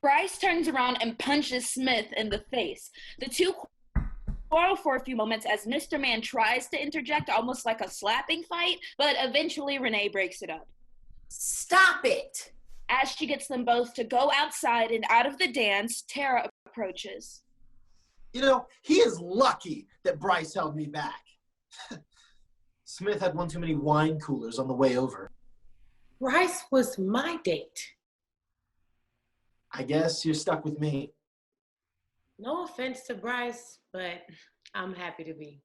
Bryce turns around and punches Smith in the face. The two quarrel for a few moments as Mr. Man tries to interject, almost like a slapping fight, but eventually Renee breaks it up. Stop it! As she gets them both to go outside and out of the dance, Tara approaches. You know, he is lucky that Bryce held me back. Smith had one too many wine coolers on the way over. Bryce was my date. I guess you're stuck with me. No offense to Bryce, but I'm happy to be.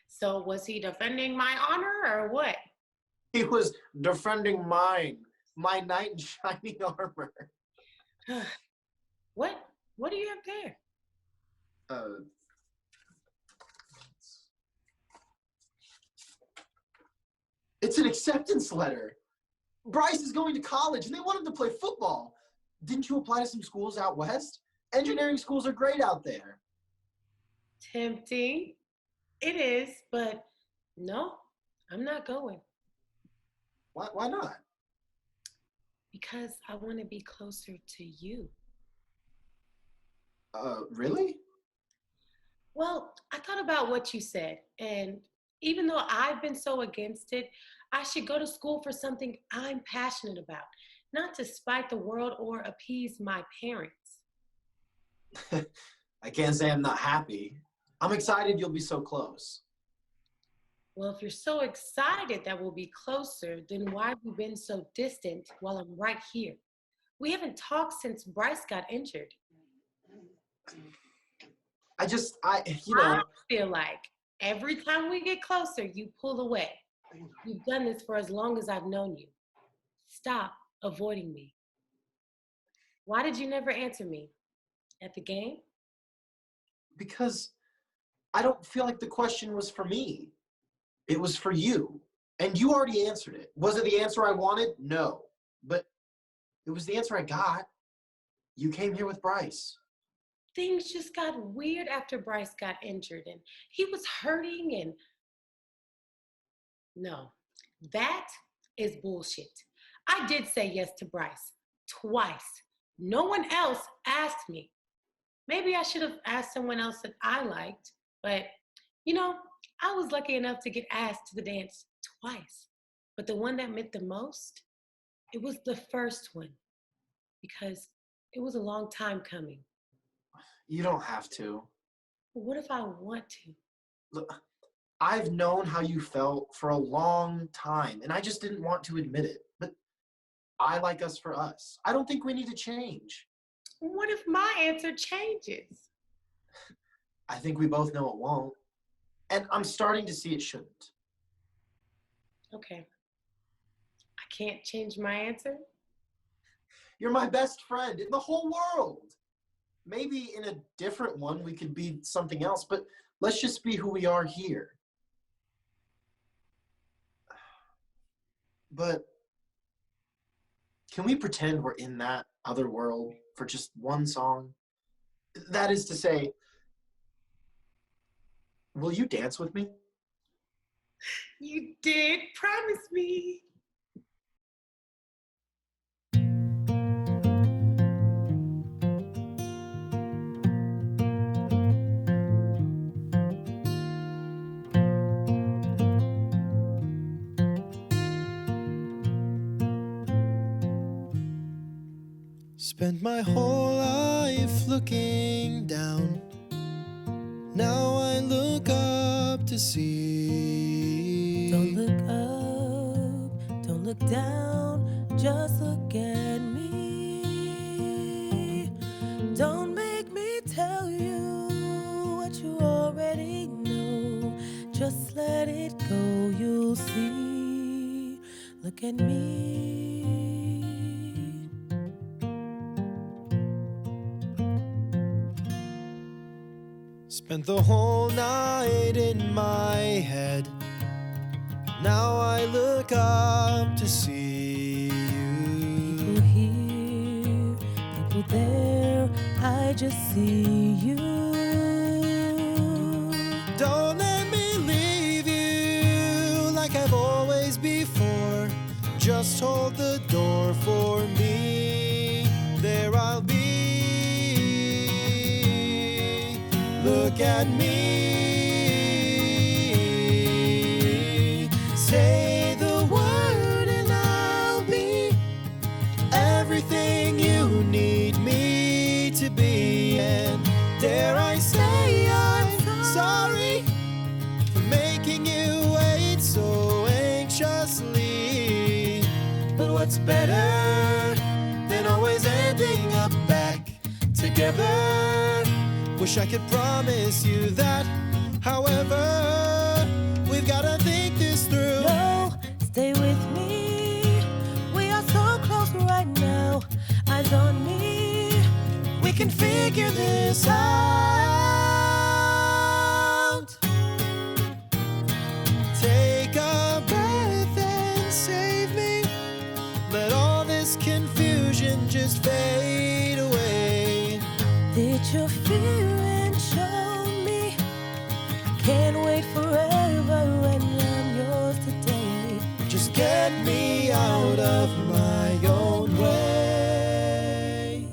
So was he defending my honor or what? He was defending mine, my knight in shining armor. What do you have there? It's an acceptance letter. Bryce is going to college and they want him to play football. Didn't you apply to some schools out west? Engineering schools are great out there. Tempting. It is, but no, I'm not going. Why not? Because I want to be closer to you. Really? Well, I thought about what you said, and Even though I've been so against it, I should go to school for something I'm passionate about, not to spite the world or appease my parents. I can't say I'm not happy. I'm excited you'll be so close. Well, if you're so excited that we'll be closer, then why have you been so distant while I'm right here? We haven't talked since Bryce got injured. I I feel like every time we get closer, you pull away. You've done this for as long as I've known you. Stop avoiding me. Why did you never answer me? At the game? Because I don't feel like the question was for me. It was for you. And you already answered it. Was it the answer I wanted? No. But it was the answer I got. You came here with Bryce. Things just got weird after Bryce got injured and he was hurting and... No, that is bullshit. I did say yes to Bryce twice. No one else asked me. Maybe I should have asked someone else that I liked, but I was lucky enough to get asked to the dance twice. But the one that meant the most, it was the first one because it was a long time coming. You don't have to. But what if I want to? Look, I've known how you felt for a long time, and I just didn't want to admit it. But I like us for us. I don't think we need to change. What if my answer changes? I think we both know it won't. And I'm starting to see it shouldn't. Okay. I can't change my answer? You're my best friend in the whole world. Maybe in a different one we could be something else, but let's just be who we are here. But can we pretend we're in that other world for just one song? That is to say, will you dance with me? You did promise me. Spent my whole life looking down. Now I look up to see. Don't look up, don't look down, just look at me. Don't make me tell you what you already know. Just let it go, you'll see. Look at me. Spent the whole night in my head. Now I look up to see you. People here, people there, I just see you. Don't let me leave you like I've always before. Just hold the door for me. There I'll be. Look at me. Say the word and I'll be everything you need me to be. And dare I say I'm sorry for making you wait so anxiously. But what's better than always ending up back together? Wish I could promise you that. However, we've gotta think this through. No, stay with me. We are so close right now. Eyes on me. We can figure this out. Take a breath and save me. Let all this confusion just fade away. Did you feel and show me? Can't wait forever when I'm yours today. Just get me out of my own way.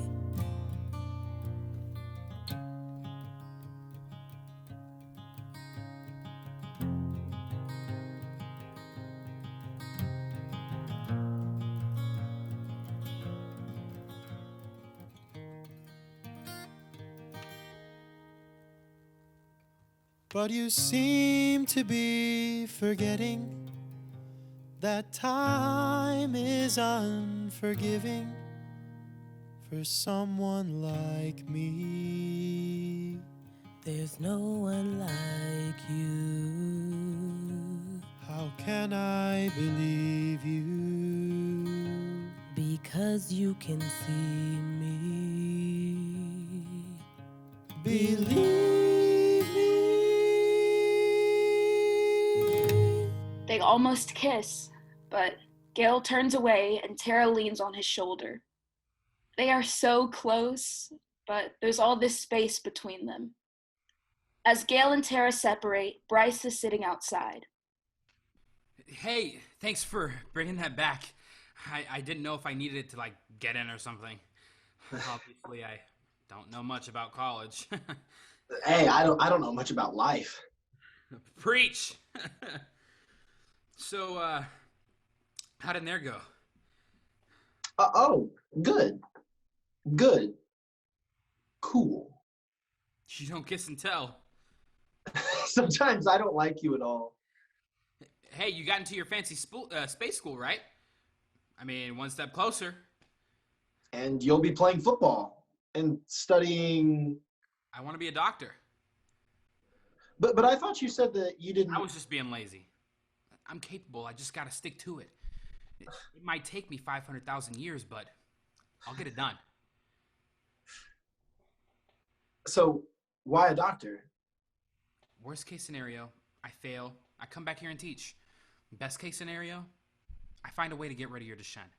But you seem to be forgetting that time is unforgiving for someone like me. There's no one like you. How can I believe you? Because you can see me. Believe me. They almost kiss, but Gale turns away and Tara leans on his shoulder. They are so close, but there's all this space between them. As Gale and Tara separate, Bryce is sitting outside. Hey, thanks for bringing that back. I didn't know if I needed it to, like, get in or something. Obviously, I don't know much about college. Hey, I don't know much about life. Preach! So, how did there go? Oh, good. Good. Cool. You don't kiss and tell. Sometimes I don't like you at all. Hey, you got into your fancy space school, right? I mean, one step closer. And you'll be playing football and studying. I want to be a doctor. But I thought you said that you didn't. I was just being lazy. I'm capable. I just got to stick to it. It might take me 500,000 years, but I'll get it done. So, why a doctor? Worst case scenario, I fail. I come back here and teach. Best case scenario, I find a way to get rid of your Deshaun.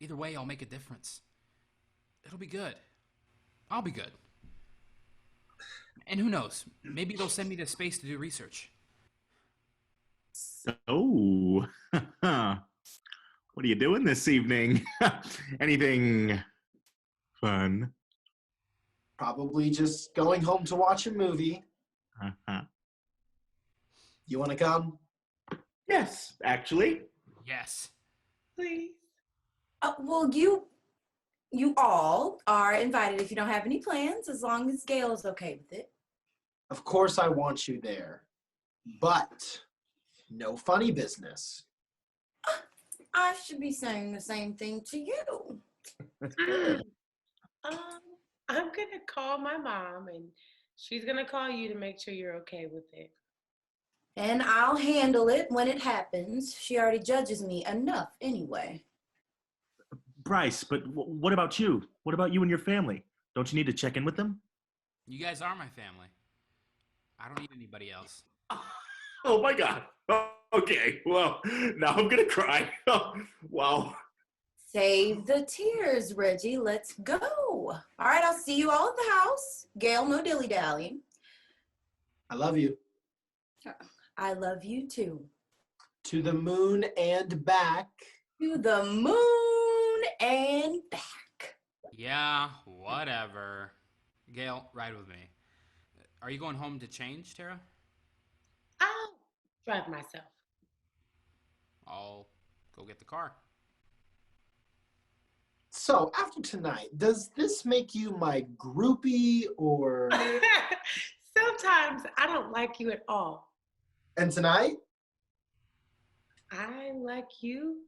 Either way, I'll make a difference. It'll be good. I'll be good. And who knows? Maybe they'll send me to space to do research. So, what are you doing this evening? Anything fun? Probably just going home to watch a movie. You want to come? Yes, actually. Yes. Please. Well, you all are invited if you don't have any plans, as long as Gale's okay with it. Of course I want you there. But no funny business. I should be saying the same thing to you. I'm gonna call my mom, and she's gonna call you to make sure you're okay with it. And I'll handle it when it happens. She already judges me enough anyway. Bryce, but what about you? What about you and your family? Don't you need to check in with them? You guys are my family. I don't need anybody else. Oh my God. Okay, well, now I'm gonna cry. Wow. Save the tears, Reggie. Let's go. All right, I'll see you all at the house. Gale, no dilly-dallying. I love you. I love you too. To the moon and back. To the moon and back. Yeah, whatever. Gale, ride with me. Are you going home to change, Tara? I'll drive myself. I'll go get the car. So, after tonight, does this make you my groupie or... Sometimes I don't like you at all. And tonight? I like you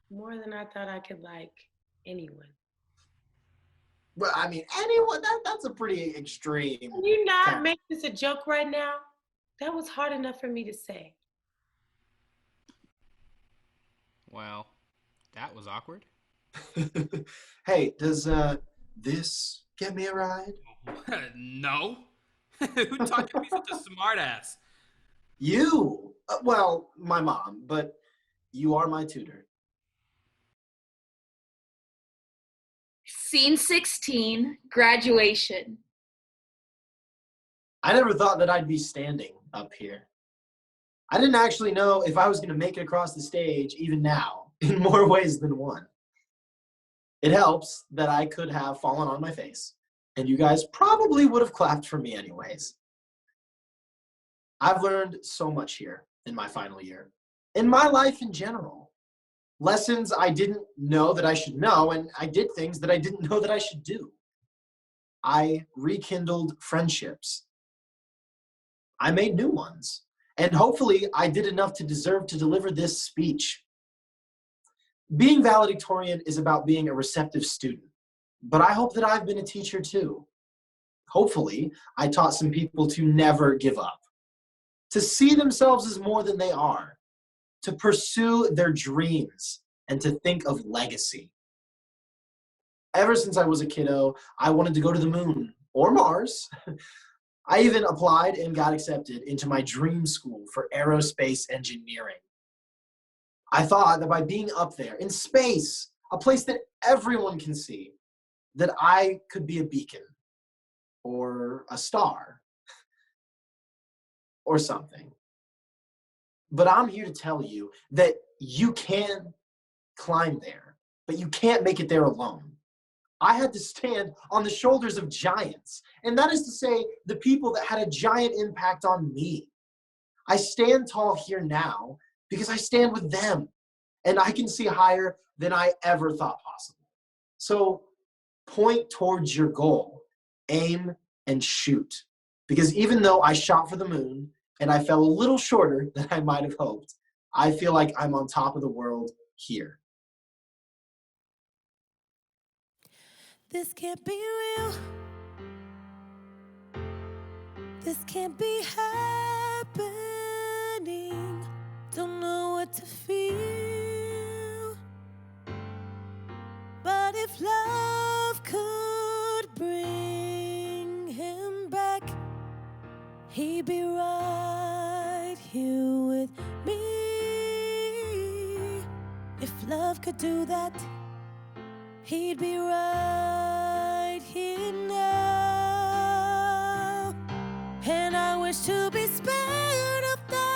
more than I thought I could like anyone. Well, I mean, anyone, that's a pretty extreme. Can you not make this a joke right now? That was hard enough for me to say. Well, that was awkward. Hey, does this get me a ride? No. Who taught you to be such a smartass? You! Well, my mom, but you are my tutor. Scene 16, graduation. I never thought that I'd be standing up here. I didn't actually know if I was going to make it across the stage, even now, in more ways than one. It helps that I could have fallen on my face, and you guys probably would have clapped for me anyways. I've learned so much here in my final year, in my life in general. Lessons I didn't know that I should know, and I did things that I didn't know that I should do. I rekindled friendships. I made new ones. And hopefully I did enough to deserve to deliver this speech. Being valedictorian is about being a receptive student, but I hope that I've been a teacher too. Hopefully, I taught some people to never give up, to see themselves as more than they are, to pursue their dreams, and to think of legacy. Ever since I was a kiddo, I wanted to go to the moon or Mars. I even applied and got accepted into my dream school for aerospace engineering. I thought that by being up there in space, a place that everyone can see, that I could be a beacon or a star or something. But I'm here to tell you that you can climb there, but you can't make it there alone. I had to stand on the shoulders of giants, and that is to say, the people that had a giant impact on me. I stand tall here now because I stand with them, and I can see higher than I ever thought possible. So point towards your goal, aim and shoot. Because even though I shot for the moon and I fell a little shorter than I might have hoped, I feel like I'm on top of the world here. This can't be real. This can't be happening. Don't know what to feel. But if love could bring him back, he'd be right here with me. If love could do that, he'd be right here now. And I wish to be spared of the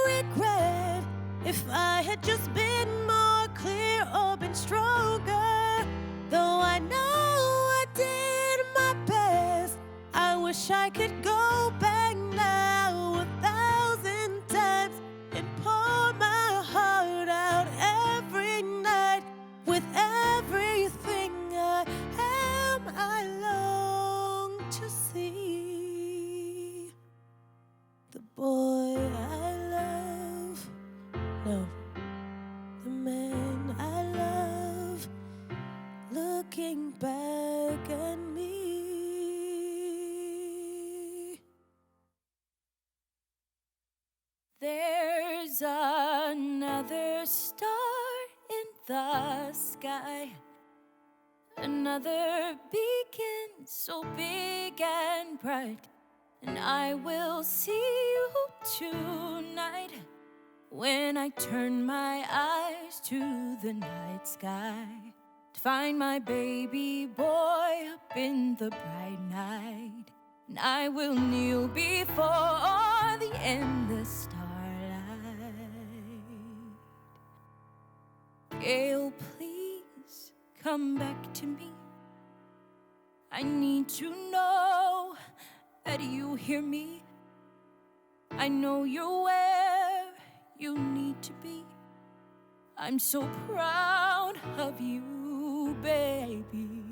regret. If I had just been more clear or been stronger. Though I know I did my best, I wish I could go back now 1,000 times and pour my heart out every night. With everything I am, I long to see the boy I love. No, the man I love looking back at me. There's another star in the sky, another beacon so big and bright, and I will see you tonight when I turn my eyes to the night sky to find my baby boy up in the bright night, and I will kneel before the endless starlight. Gale, please come back to me. I need to know that you hear me. I know you're where you need to be. I'm so proud of you, baby.